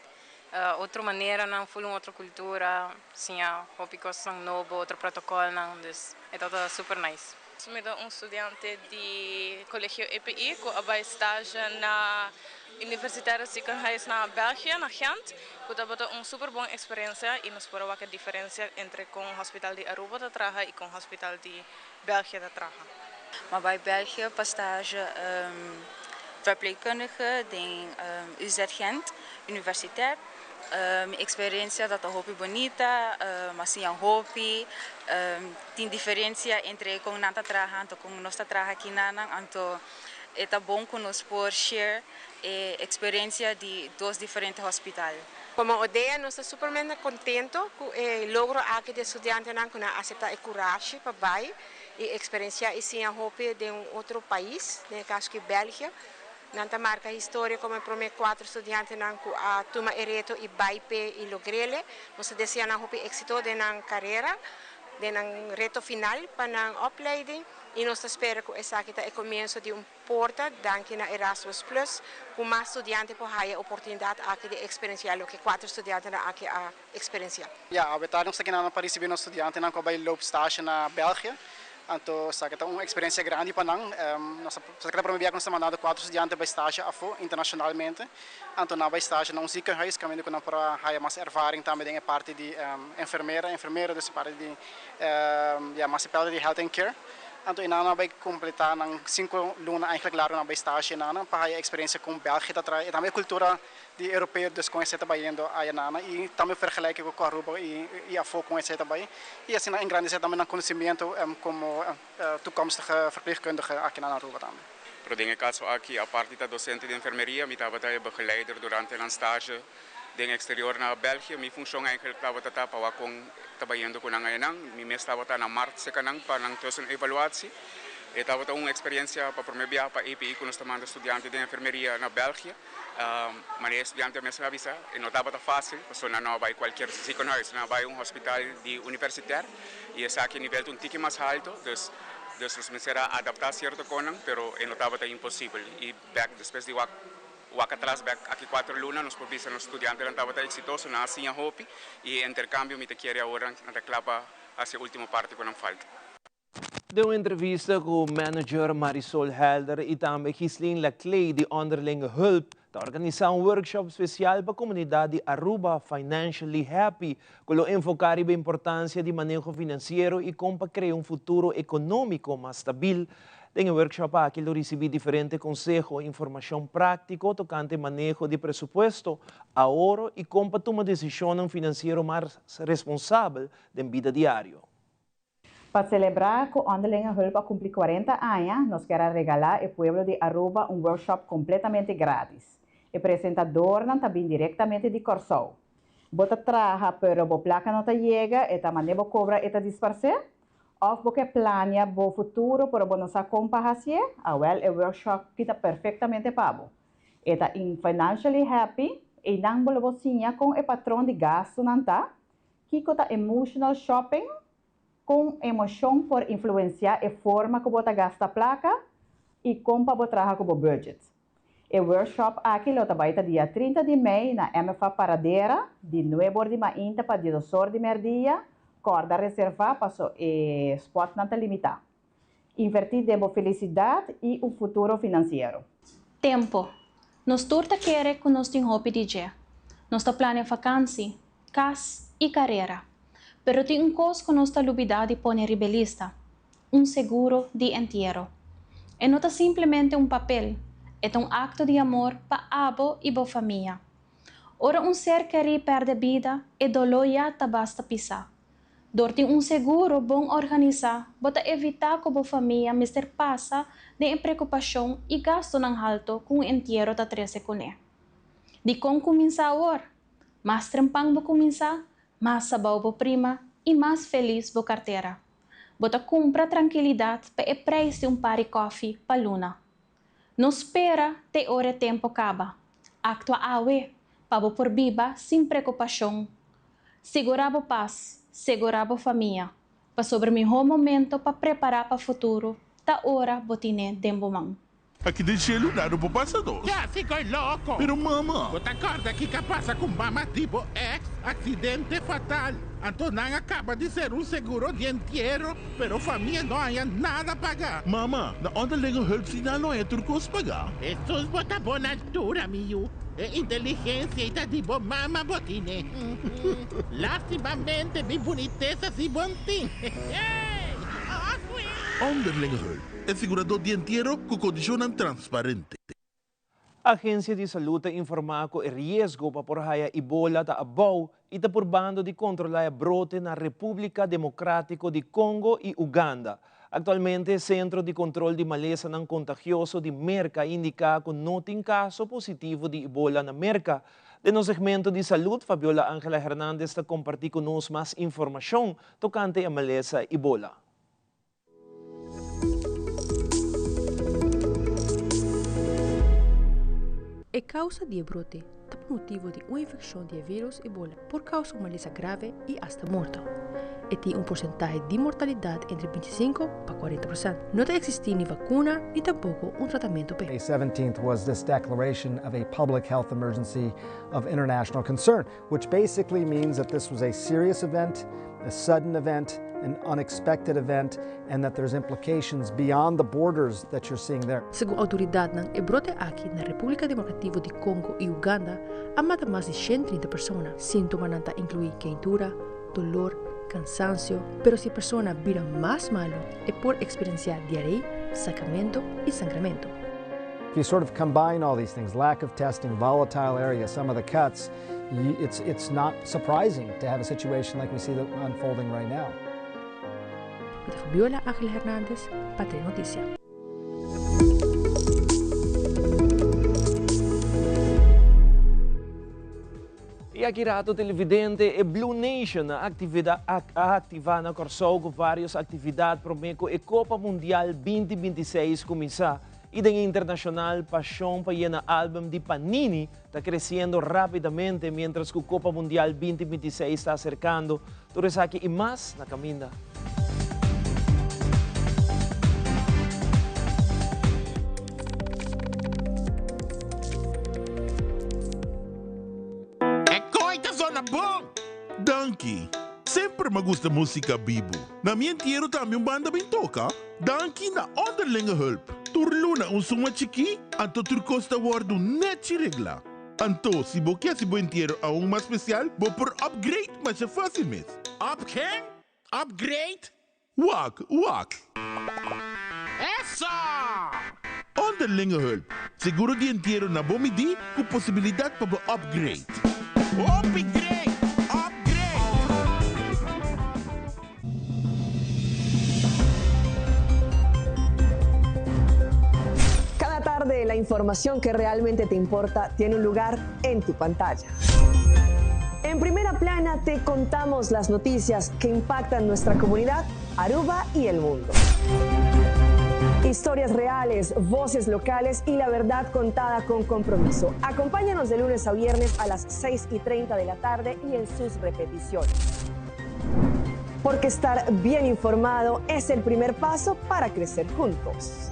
Outra maneira, não foi outra cultura, sim, hópicos são novo, outro protocolo, não, dus é tudo super nice. Sou estudante de Colegio EPI, que vai estágio na Universidade Ziekenhuis na Bélgica, na Gent, que é uma super boa experiência e nos prova a diferença entre com o Hospital de Aruba de trabalha e com o Hospital de Bélgica de trabalha. Maar bij België pas stage verpleegkundige in UZ Gent, universitair. Minha experiência da hopi bonita, mas sim hopi, tem diferença entre com nanta trabalhando e com nós trabalhando aqui na, então é bom que nós por share experiência de dois diferentes hospitais. Como ODEA, nós estamos super contentos com o logro aqui de estudantes que aceitam a coragem para vai e experiência sim hopi de outro país, no caso que Bélgica. Nanta marca história como para mim 4 estudantes que a turma ereto e baipe e logrele, nós desejamos hopi éxito de na carreira, de na reto final para na opleiding e nós esperamos que essa aqui é o começo de porta, danke na Erasmus Plus, com mais estudantes para ter a oportunidade aqui de experienciar o que 4 estudantes aqui a experienciar. Ja, we hebben aqui na Paris bem estudantes que vai loopstage na Bélgica. Então, é uma experiência grande para nós. Nós estamos mandando 4 estudantes para estágio internacionalmente. Então, na estágio não ziekenhuis, que nós para ter mais ervaring também em parte de enfermeira, dus parte de mais parte de health and care. Então, nós vamos completar 5 lunas eigenlijk claro na estágio para ter experiência com Bélgica e também a cultura de europeu, dus com esse trabalhando aí e também vergelijken com a Aruba e a foco com esse também e assim engrandecer também no conhecimento como toekomstige verpleegkundige aqui na Aruba também. Pero em caso aqui a parte da docente de enfermeria, me estava begeleider durante um estágio no exterior na Bélgica, minha função eigenlijk estava para trabalhando com nangayanang, minha estava na março kanang para nang tussen evaluatie. Estava uma experiência para promover para a EPI com os estudantes de enfermeria na Bélgica. Mas os estudantes me avisaram e não estava fácil, porque não vai qualquer ziekenhuis, não vai hospital de universitário e esse aqui nível um tique mais alto, dus nos começaram a adaptar certo conan, pero não estava impossível. E depois de atrás, aqui 4 lunas, nos províamos os estudantes não estava exitoso, não assim a hope e intercâmbio me te quer agora na clapa a última parte quando falta. Deu uma entrevista com o manager Marisol Helder e também Gislin Laclay de Onderlinge Hulp para organizar um workshop especial para a comunidade Aruba Financially Happy, com o enfocar na importância de manejo financeiro e como para criar um futuro econômico mais estável. Em workshop aqui eu recebi diferentes conselhos e informação prática tocante manejo de presupuesto, ahorro e como para tomar decisão financeira mais responsável da vida diária. Para celebrar que Onderlinge Hulp cumpre 40 anos, nós queremos regalar ao povo de Aruba um workshop completamente grátis. O apresentador não está bem diretamente de Corsol. Bota traja, pero a placa não chega, e também cobra e disfarce. Ou porque planeia o futuro para a nossa companhia, o workshop está perfeitamente pago. Está em Financially Happy e não bolsinha com o patrão de gasto não está, que está emotional shopping, com emoção por influenciar a forma que você gasta a placa e como você trabalha com o budget. O workshop aqui vai estar dia 30 de maio na MFA Paradeira, de 9 de manhã para 12 de meio-dia, corda reserva para o spot não está limitado. Invertir tempo, felicidade e um futuro financeiro. Tempo. Nós torta quer que nós tenhamos hobby DJ. Nós planeamos vacância, casa e carreira. Pero tem coisa que nossa lubidade põe rebelista, seguro de entierro. E não é simplesmente papel, é acto de amor para abo e para família. Ora ser que perde vida e dolor já basta pisar. Dor tem seguro bom organizar, bota evitar que a família mister passa de preocupação e gasto ng alto com entierro ta 13 kune. Di kong começar a mas trempang bo começar, mais sabaw bo prima e mais feliz bo carteira. Bota compra tranquilidade para o preço de pari coffee pa luna. Não espera te ore tempo acaba. Actua awe, pa bo por biba sem preocupação. Segurar bo paz, segurar bo família. Pa sobre meu momento pa preparar pa futuro, ta ora botine dembo mang. Aqui de gelo nada pro passador. Já ficou louco. Pero mama. Você acorda que passa com mama tipo acidente fatal. Então não acaba de ser seguro de entierro, pero família não há nada a pagar. Mama, na Onderlinge Hulp sinal não é turcos pagar. Estos bota boa altura, miu. Inteligência e tá tipo mama botine. Lastimamente, bem boniteza e bontim. Onderlinge Hulp é segurador de entierro com condição transparente. A Agência de Saúde informa que o risco para porraia Ebola está abaixo e está probando de controlar o brote na República Democrática de Congo e Uganda. Atualmente, o Centro de Controle de Maleza não contagioso de Merca indica que não tem caso positivo de Ebola na Merca. De no segmento de saúde, Fabiola Ángela Hernández está compartilhando conosco mais informação tocante a maleza Ebola. A causa de brote é motivo de uma infecção de vírus Ebola por causa de uma maleza grave e hasta morte. E tem porcentagem de mortalidade entre 25% a 40%. Não existe nem vacuna nem tampouco tratamento. May 17th was this declaration of a public health emergency of international concern, which basically means that this was a serious event, a sudden event, an unexpected event, and that there's implications beyond the borders that you're seeing there. Segundo a autoridade ng brote aqui na República Democrática de Congo e Uganda, amata mais de 130 pessoas. Sintomas nanta inclui quentura, dolor, cansancio, pero si persona vira más malo é por experienciar diarreia, sacamento e sangramento. If you sort of combine all these things, lack of testing, volatile area, some of the cuts, it's not surprising to have a situation like we see that unfolding right now. Fabiola Ángela Hernández, Patria Noticia. E E aqui rato televidente e Blue Nation ativa na Corsou com várias atividades promeco e Copa Mundial 2026 começar. E da internacional paixão para na álbum de Panini está crescendo rapidamente mientras que a Copa Mundial 2026 está acercando. Tudo isso aqui e mais na caminda. Danke. Sempre me gusta música bibo. Na minha inteiro também banda bem toca. Danke na onderlinge hulp. Turluna suma chiki, anto turcosta wardu net regla. Anto, se bo quer se bo inteiro a mais especial, bo por upgrade, mas é fácil mesmo. Upgrade? Wak. Essa! Onderlinge hulp. Seguro de inteiro na bomidi com possibilidade para bo upgrade. Upgrade! La información que realmente te importa tiene un lugar en tu pantalla. En Primera Plana te contamos las noticias que impactan nuestra comunidad, Aruba y el mundo. Historias reales, voces locales y la verdad contada con compromiso. Acompáñanos de lunes a viernes a las 6:30 de la tarde y en sus repeticiones. Porque estar bien informado es el primer paso para crecer juntos.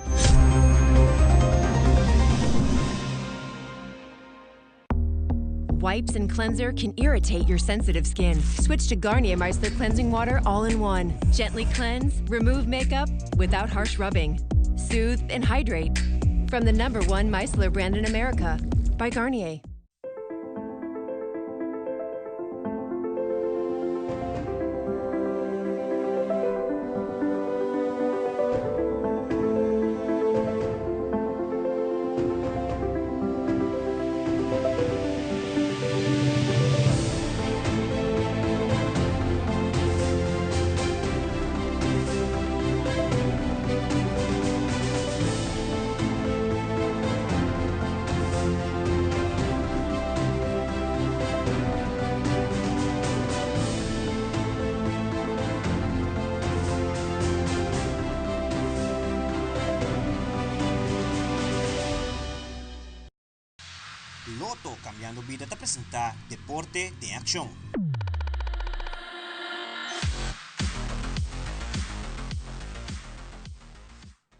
Wipes and cleanser can irritate your sensitive skin. Switch to Garnier Micellar Cleansing Water all-in-one. Gently cleanse, remove makeup without harsh rubbing. Soothe and hydrate. From the #1 micellar brand in America, by Garnier. Loto Cambiando Vida te presenta Deporte de Acción.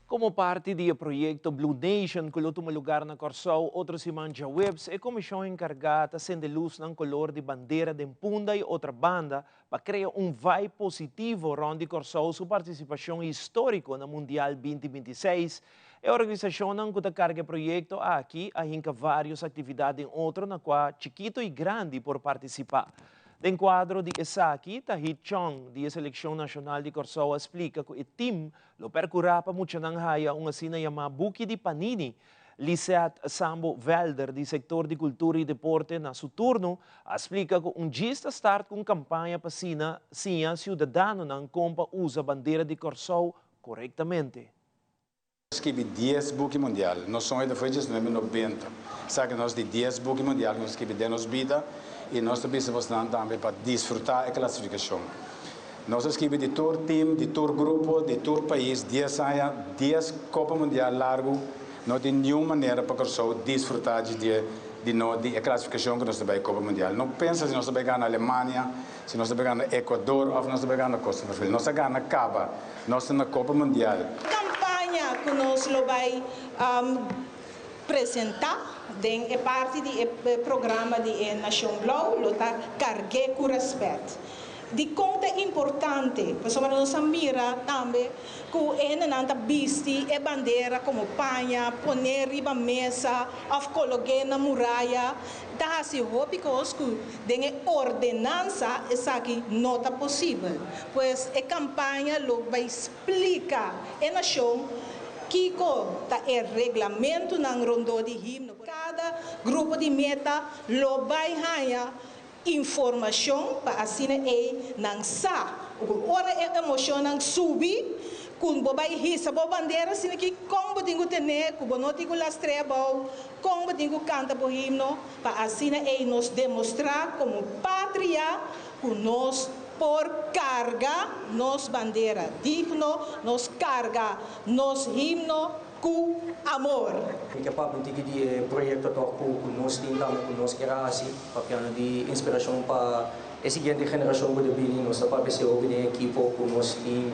Como parte do projeto Blue Nation, que luto lugar na Corsou, outros Simanja Webs e comissão encarregada de luz ng color de bandeira de Punda e outra banda para criar vibe positivo onde Corsou sua participação histórica na Mundial 2026. A organização não carga projeto aqui, ainda várias atividades em outro, na qual chiquito e grande por participar. Em quadro de Esaki, Tahit Chong, da Seleção Nacional de Corsou, explica que o time lo percurá para mucha nang haya uma sina chamada Buki de Panini. Lisette Sambo Velder, do Setor de Cultura e Deporte, na seu turno, explica que gista start com campanha para sina cidadano não compa usa bandeira de Corsou corretamente. Escrevi 10 buki mundial, nós somos de feitos no ano 90. Sabe que nós de 10 buki mundial, nós escrevi nos vida e nós também também para desfrutar a classificação. Nós escrevi de todo time, de todo grupo, de todo país, 10 Copa Mundial largo, não tem nenhuma maneira para Corsou desfrutar de classificação que nós temos na Copa Mundial. Não pensa se nós vamos ganhar na Alemanha, se nós vamos ganhar no Equador ou se nós vamos ganhar na Costa do Marfim. Nós vamos ganhar na Caba, nós estamos na Copa Mundial. Que nós vai apresentar é parte do programa de Nação Blau, lo tá cargue com respeito. De conta importante, pessoal nós mira também que nanta bisti e bandeira como panha, poner riba mesa, of colocar na muralha, tá se hópicos que den ordenança essa aqui não tá possível. Pois a campanha lo vai explicar a nação Kiko tá regulamento ng rondo de himno. Cada grupo de meta lo vai ganhar informação para assim nang sa. Ora emoção nang subi kun bobai hisa bo bandeira sini ki kong bodingo tene ku bonoti las trebao kong bodingo canta bo himno pa asina nos demonstrar como patria ku nos por carga nos bandera digno nos carga nos himno ku amor. Ik heb een die project toch ku nos tinta ku nos kera asi papiano di inspiração para a seguinte geração de bili nos pa pese o de equipo ku nos team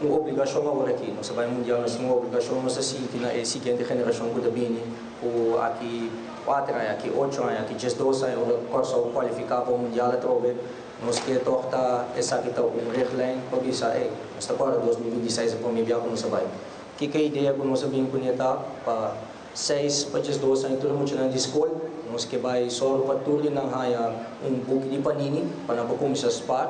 uma obrigação agora aqui nós vai mundial nós uma obrigação nós sentir na a seguinte geração de bili o aqui 4 anos aqui 8 anos aqui 12 anos o curso qualificar para o mundial trove nós que torta essa que tá um reglame para bisa nós agora 2026 para me viajar nós vai que a ideia que nós vimos com eta para 6 para 12 anos todo mundo na escola nós que vai só para tudo na haya book de panini para não começar a spar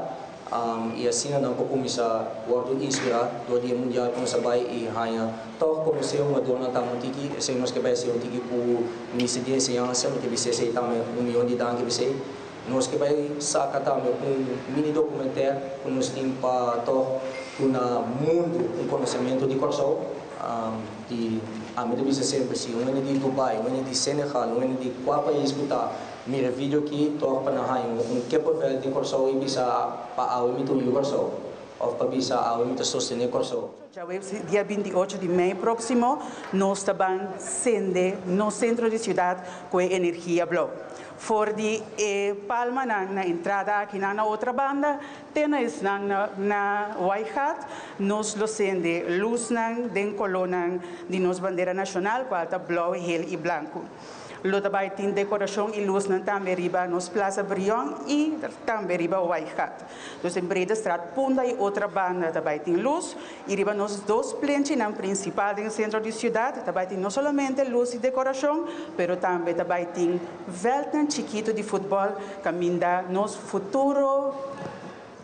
e assim não começar o inspirar do dia mundial com essa vai e haya toh como se uma dona tamu tiki se nós que vai ser um tiki por missa de ciência que vai ser também milhão de dan que vai ser nós que vai sacar também mini documentário que nós tem para toh mundo conhecimento de corso de a medida sempre se um de Dubai um de Senegal um de qual país botar mira vídeo aqui toh para na que papel de corso e bisa para ao mito o corso ou para bisa ao mito sostener corso. Dia 28 de maio próximo nós também sende no centro de cidade com energia blue. For die palma na entrada aqui na outra banda, temos na Waihat, nos lo sende luz den colona de nos bandeira nacional, qual está blue, gel e branco. Lo também tem decoração e luz também riba nos Plaza Brion e também riba Waihat. Então, em Breda Straat, Punda e outra banda também tem luz e riba nos dois planches na principal do centro da cidade, também tem não somente luz e decoração, mas também tem veltan chiquito de futebol, que minda nos futuro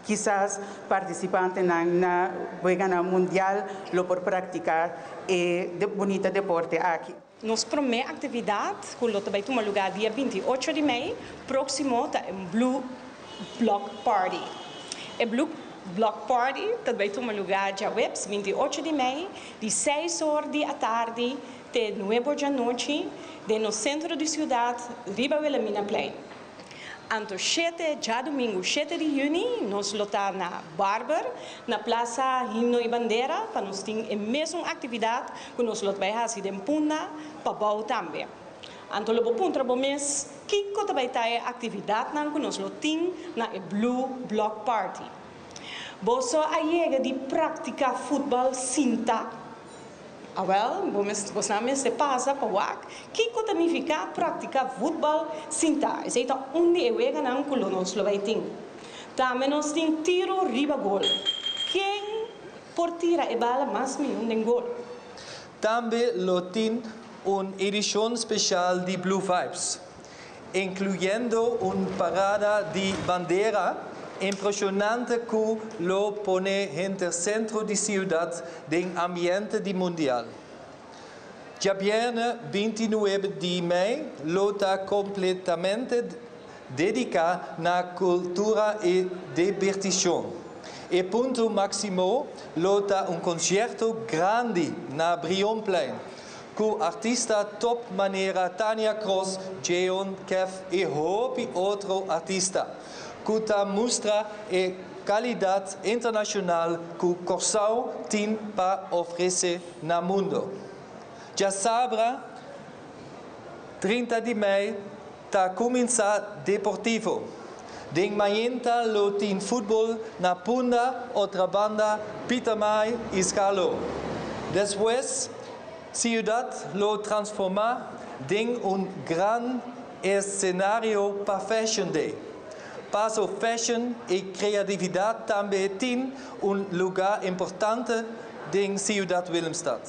quizás participantes na Vegana Mundial lo por praticar de bonita deporte aqui. Nossa primeira atividade, que também toma lugar dia 28 de maio, próximo é um Blue Block Party. O Blue Block Party também toma lugar dia 28 de maio, de 6 horas da tarde até 9 da noite, no centro da cidade, Riba Wilhelmina Plein. Anto 7, já domingo 7 de junho, nós lotamos na Barber, na Praça Himno e Bandeira, para nós ter a mesma atividade que nós lotamos fazer em Puna, para Bau também. Anto lobo puntra bo mês, que também tem atividade que nós lotamos na Blue Block Party. Boso a chega de praticar futebol cinta. Você se passa para o ac, que significa praticar futebol cinta. Isso é onde eu chego na nós lo vai ter. Também nós temos tiro riba gol. Quem por tira a bala mais milhão de gol. Também lo tem uma edição especial de Blue Vibes, incluindo uma parada de bandeira impressionante que lo pone entre centro de ciudad de ambiente de mundial. Ya viene 29 de maio, lo está completamente dedicado na cultura e divertição. E ponto máximo, lo está concerto grande na Brion Plein, com artista top maneira Tania Cross, Jeon, Kev e hopi outro artista. Que mostra a qualidade internacional que o Corsau tem para oferecer no mundo. Já sabe, 30 de maio está começando deportivo. De manhã lo tem futebol na Punda, outra banda, Pitamai e Scalo. Depois, cidade lo transforma em grande cenário para Fashion Day. Passo fashion e criatividade também tem lugar importante em Ciudad Willemstad.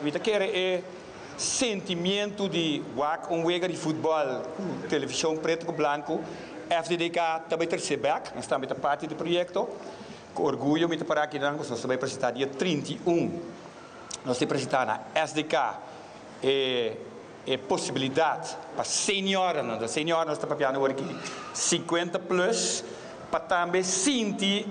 We querem sentimento de jogar de futebol, televisão preto e branco, FDDK também terceiro, nós estamos a parte do projeto, com orgulho, me para aqui nós vamos apresentar dia 31. Nós temos apresentar na SDK possibilidade para senhora nós estamos trabalhando aqui 50 plus para também sentir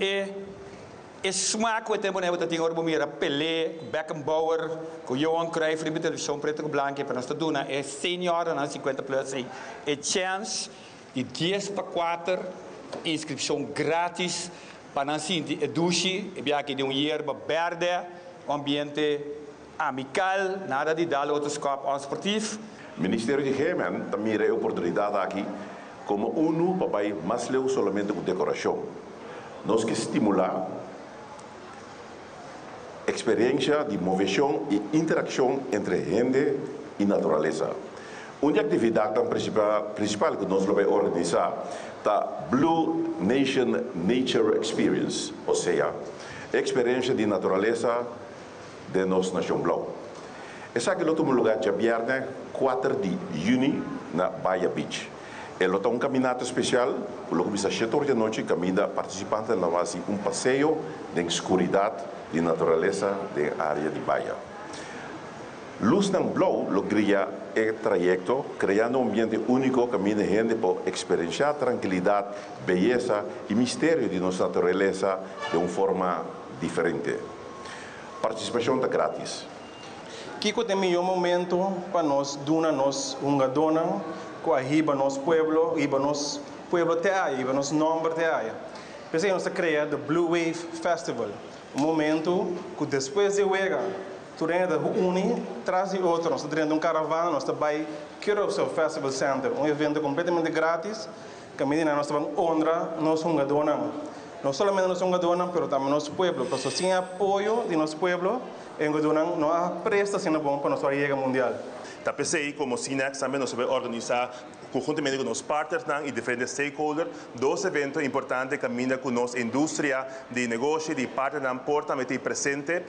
smaak wat hebben we dat tegen Orbomira Pelé, Beckenbauer, Johan Cruijff, de televisie Preto Blanque, para nós doen é senior en 50 plus é chance de 10 para 4 inscrição grátis para nós de educi, e bia que de year verde, ambiente amical, nada de dar outro scope ao esportivo. Ministério de Gemen também é oportunidade aqui como uno papai mais leu somente com decoração. Nós que estimular experiência de movição e interação entre gente e natureza. Uma atividade principal que nós vamos organizar é Blue Nation Nature Experience, ou seja, experiência de natureza de nossa nação Blau. Esse aqui é o lugar de viernes 4 de junho na Bahia Beach. Ele tem caminhada especial, logo às 7 horas da noite, caminha participante na base passeio de escuridade de natureza da área de Bahia. Luz ng Blau lograria o trayecto, criando um ambiente único que a gente pode experienciar tranquilidade, beleza e mistério de nossa natureza de uma forma diferente. Participação é grátis. Kiko tem um momento para nós, dona, com a riba nosso pueblo te aí, riba nosso nome te aí. Pensei nós criar o Blue Wave Festival, um momento que depois de Wega, tu ainda une, traz outro, nós temos caravana, nós também queremos o Festival Center, evento completamente grátis, que a menina nós vamos honrar nosso dona. Não somente nosso dona, mas também nosso pueblo, porque sem apoio de nosso pueblo, não há prestação bom para nossa liga mundial. Da PCI como SINEX também nós vamos organizar conjuntamente com os partners e diferentes stakeholders, 2 eventos importantes que caminham com nossa indústria de negócio e de partners portam presente,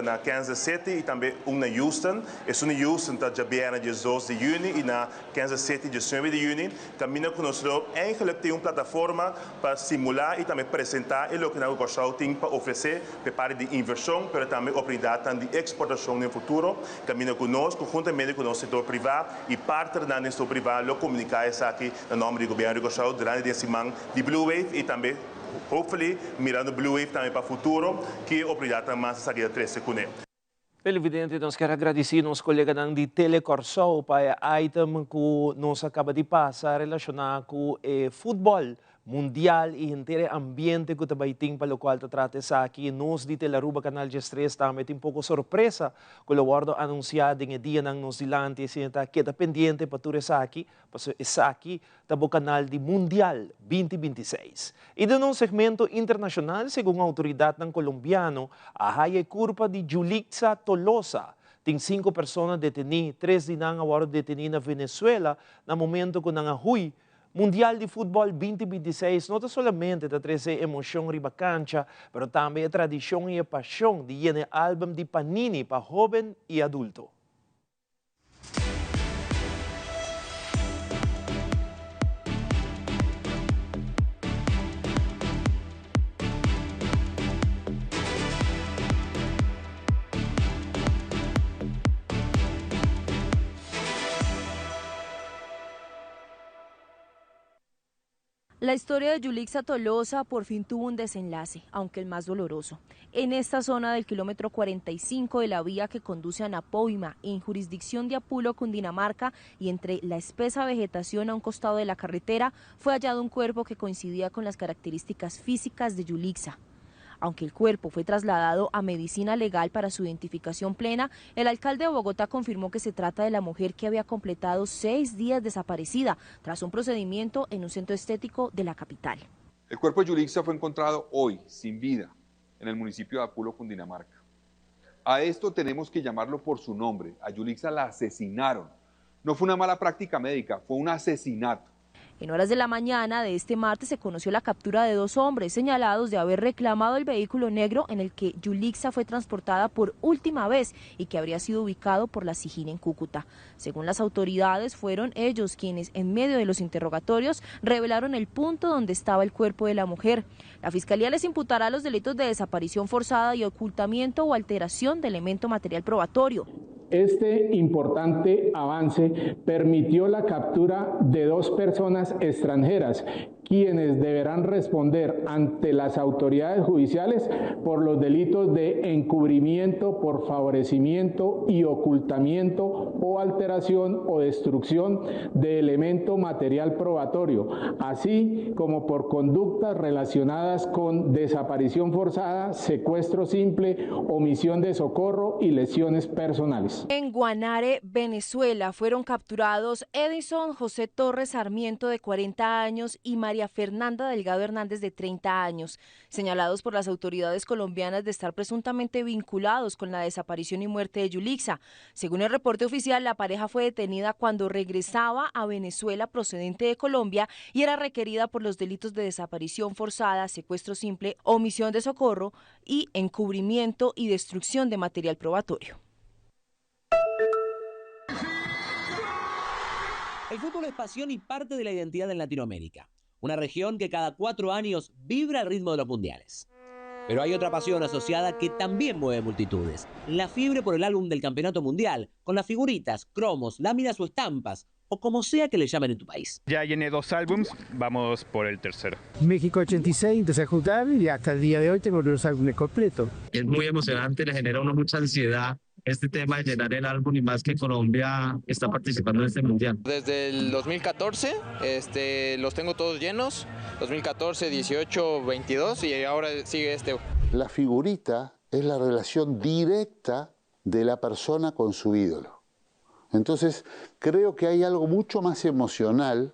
na Kansas City e também na Houston. É na Houston que já viene 12 de junho e na Kansas City 19 de junho. Caminham com nós eigenlijk tem uma plataforma para simular e também apresentar o que nós gostamos para oferecer para parte de inversão, mas também oportunidade de exportação no futuro. Caminham com nós, conjuntamente com o setor privado e partners no setor privado comunicar isso aqui no nome do governo do Estado durante esse ano de Blue Wave e também, hopefully, mirando Blue Wave também para o futuro, que a oportunidade mais essa aqui 13 com ele. Evidente, nós queremos agradecer aos colegas de Telecorsol para o item que nos acaba de passar relacionado com o futebol mundial e inteiro ambiente que também tem para o qual trata aqui. Nós de Telaruba Canal de Estresse também tem um pouco surpresa com o guardo anunciado em dia ng nos dilante e está queda pendiente para tudo isso aqui, porque isso aqui está o canal de Mundial 2026. E de um segmento internacional, segundo a autoridade colombiana, a raia curva de Yulixa Tolosa. Tem 5 pessoas detenidas, 3 de nang agora detenidas na Venezuela, no momento que nang hui Mundial de Futebol 2026 não somente da trazer emoção riba cancha, mas também a tradição e a paixão de ir álbum de Panini para jovem e adulto. La historia de Yulixa Tolosa por fin tuvo un desenlace, aunque el más doloroso. En esta zona del kilómetro 45 de la vía que conduce a Napoima, en jurisdicción de Apulo, Cundinamarca, y entre la espesa vegetación a un costado de la carretera, fue hallado un cuerpo que coincidía con las características físicas de Yulixa. Aunque el cuerpo fue trasladado a medicina legal para su identificación plena, el alcalde de Bogotá confirmó que se trata de la mujer que había completado 6 días desaparecida tras un procedimiento en un centro estético de la capital. El cuerpo de Yulixa fue encontrado hoy, sin vida, en el municipio de Apulo, Cundinamarca. A esto tenemos que llamarlo por su nombre. A Yulixa la asesinaron. No fue una mala práctica médica, fue un asesinato. En horas de la mañana de este martes se conoció la captura de 2 hombres señalados de haber reclamado el vehículo negro en el que Yulixa fue transportada por última vez y que habría sido ubicado por la Sijín en Cúcuta. Según las autoridades, fueron ellos quienes, en medio de los interrogatorios, revelaron el punto donde estaba el cuerpo de la mujer. La Fiscalía les imputará los delitos de desaparición forzada y ocultamiento o alteración de elemento material probatorio. Este importante avance permitió la captura de 2 personas extranjeras quienes deberán responder ante las autoridades judiciales por los delitos de encubrimiento por favorecimiento y ocultamiento o alteración o destrucción de elemento material probatorio, así como por conductas relacionadas con desaparición forzada, secuestro simple, omisión de socorro y lesiones personales. En Guanare, Venezuela, fueron capturados Edison José Torres Sarmiento, de 40 años, y María Fernanda Delgado Hernández, de 30 años, señalados por las autoridades colombianas de estar presuntamente vinculados con la desaparición y muerte de Yulixa. Según el reporte oficial, la pareja fue detenida cuando regresaba a Venezuela procedente de Colombia y era requerida por los delitos de desaparición forzada, secuestro simple, omisión de socorro y encubrimiento y destrucción de material probatorio. El fútbol es pasión y parte de la identidad en Latinoamérica, una región que cada 4 años vibra al ritmo de los mundiales. Pero hay otra pasión asociada que también mueve multitudes: la fiebre por el álbum del campeonato mundial, con las figuritas, cromos, láminas o estampas, o como sea que le llamen en tu país. Ya llené 2 álbums, vamos por el tercero. México 86, empecé a jugar y hasta el día de hoy tengo los álbumes completos. Es muy emocionante, le genera a uno mucha ansiedad este tema de llenar el álbum, y más que Colombia está participando en este mundial. Desde el 2014 los tengo todos llenos, 2014, 18, 22 y ahora sigue este. La figurita es la relación directa de la persona con su ídolo. Entonces creo que hay algo mucho más emocional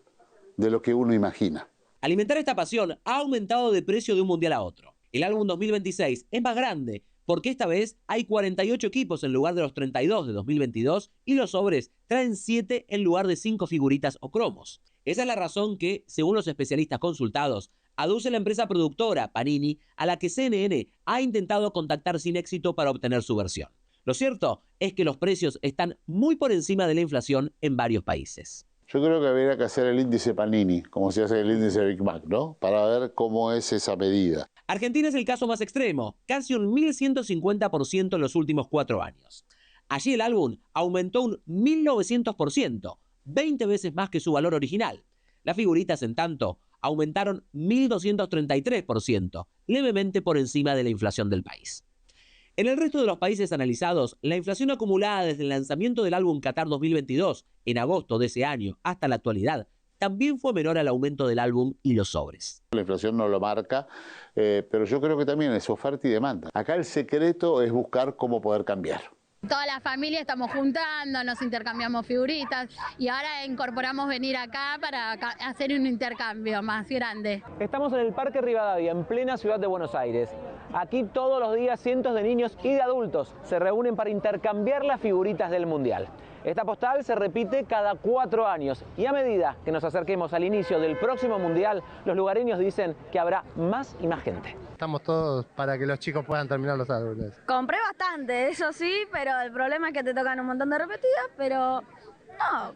de lo que uno imagina. Alimentar esta pasión ha aumentado de precio de un mundial a otro. El álbum 2026 es más grande, porque esta vez hay 48 equipos en lugar de los 32 de 2022 y los sobres traen 7 en lugar de 5 figuritas o cromos. Esa es la razón que, según los especialistas consultados, aduce la empresa productora Panini, a la que CNN ha intentado contactar sin éxito para obtener su versión. Lo cierto es que los precios están muy por encima de la inflación en varios países. Yo creo que habría que hacer el índice Panini, como se hace el índice Big Mac, ¿no? Para ver cómo es esa medida. Argentina es el caso más extremo, casi un 1150% en los últimos 4 años. Allí el álbum aumentó un 1900%, 20 veces más que su valor original. Las figuritas, en tanto, aumentaron 1233%, levemente por encima de la inflación del país. En el resto de los países analizados, la inflación acumulada desde el lanzamiento del álbum Qatar 2022, en agosto de ese año, hasta la actualidad, también fue menor al aumento del álbum y los sobres. La inflación no lo marca, pero yo creo que también es oferta y demanda. Acá el secreto es buscar cómo poder cambiar. Toda la familia estamos juntando, nos intercambiamos figuritas y ahora incorporamos venir acá para hacer un intercambio más grande. Estamos en el Parque Rivadavia, en plena ciudad de Buenos Aires. Aquí todos los días cientos de niños y de adultos se reúnen para intercambiar las figuritas del Mundial. Esta postal se repite cada 4 años y a medida que nos acerquemos al inicio del próximo Mundial, los lugareños dicen que habrá más y más gente. Estamos todos para que los chicos puedan terminar los álbumes. Compré bastante, eso sí, pero el problema es que te tocan un montón de repetidas, pero no,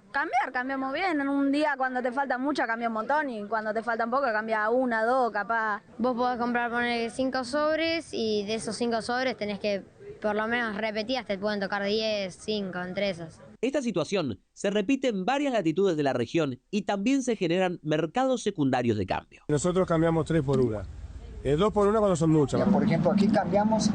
cambiamos bien. En un día cuando te falta mucha cambia un montón y cuando te faltan poco cambia 1, 2, capaz. Vos podés comprar, poner 5 sobres y de esos 5 sobres tenés que, por lo menos repetidas, te pueden tocar 10, 5 entre esas. Esta situación se repite en varias latitudes de la región y también se generan mercados secundarios de cambio. Nosotros cambiamos 3 por 1. 2 por 1 cuando son muchas. Por ejemplo, aquí cambiamos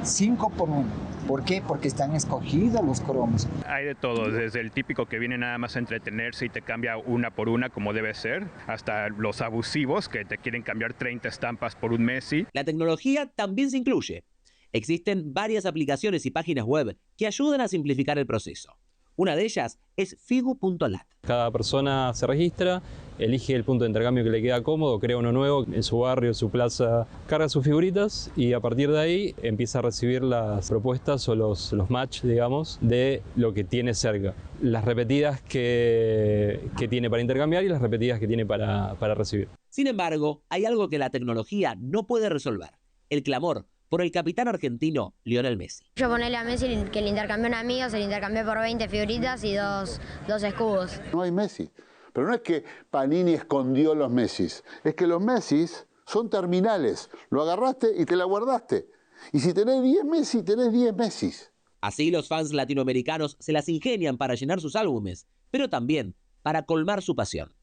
5 por 1. ¿Por qué? Porque están escogidos los cromos. Hay de todo, desde el típico que viene nada más a entretenerse y te cambia 1 por 1 como debe ser, hasta los abusivos que te quieren cambiar 30 estampas por un Messi. La tecnología también se incluye. Existen varias aplicaciones y páginas web que ayudan a simplificar el proceso. Una de ellas es figu.lat. Cada persona se registra, elige el punto de intercambio que le queda cómodo, crea uno nuevo en su barrio, en su plaza, carga sus figuritas y a partir de ahí empieza a recibir las propuestas o los match, digamos, de lo que tiene cerca. Las repetidas que tiene para intercambiar y las repetidas que tiene para recibir. Sin embargo, hay algo que la tecnología no puede resolver: el clamor por el capitán argentino Lionel Messi. Yo ponele a Messi que le intercambié a un amigo, se le intercambié por 20 figuritas y dos escudos. No hay Messi. Pero no es que Panini escondió los Messis, es que los Messis son terminales. Lo agarraste y te la guardaste. Y si tenés 10 Messi, tenés 10 Messis. Así los fans latinoamericanos se las ingenian para llenar sus álbumes, pero también para colmar su pasión.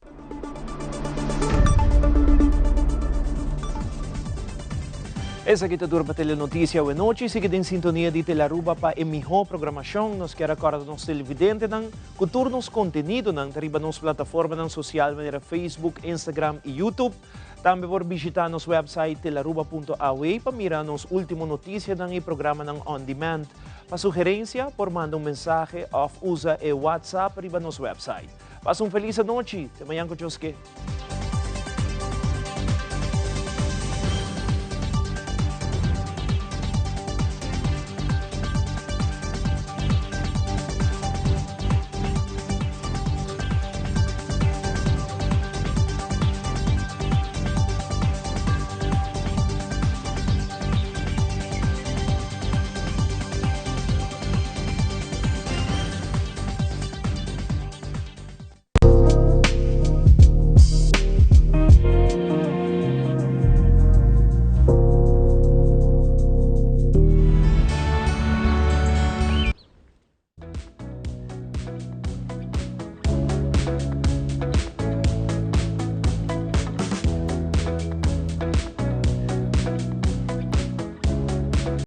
Essa aqui é a turma Telenotícia de noite. Siga em sintonia de Telaruba para a melhor programação. Nós queremos agora nos televidentes, cultura nos conteúdo, arriba nas plataformas social, maneira Facebook, Instagram e YouTube. Também por visitar nosso website telaruba.aw para mirar nos últimas notícias e programa on demand. Para sugerência, por mandar mensagem ou usa o WhatsApp arriba nosso website. Passa feliz noite. Até amanhã com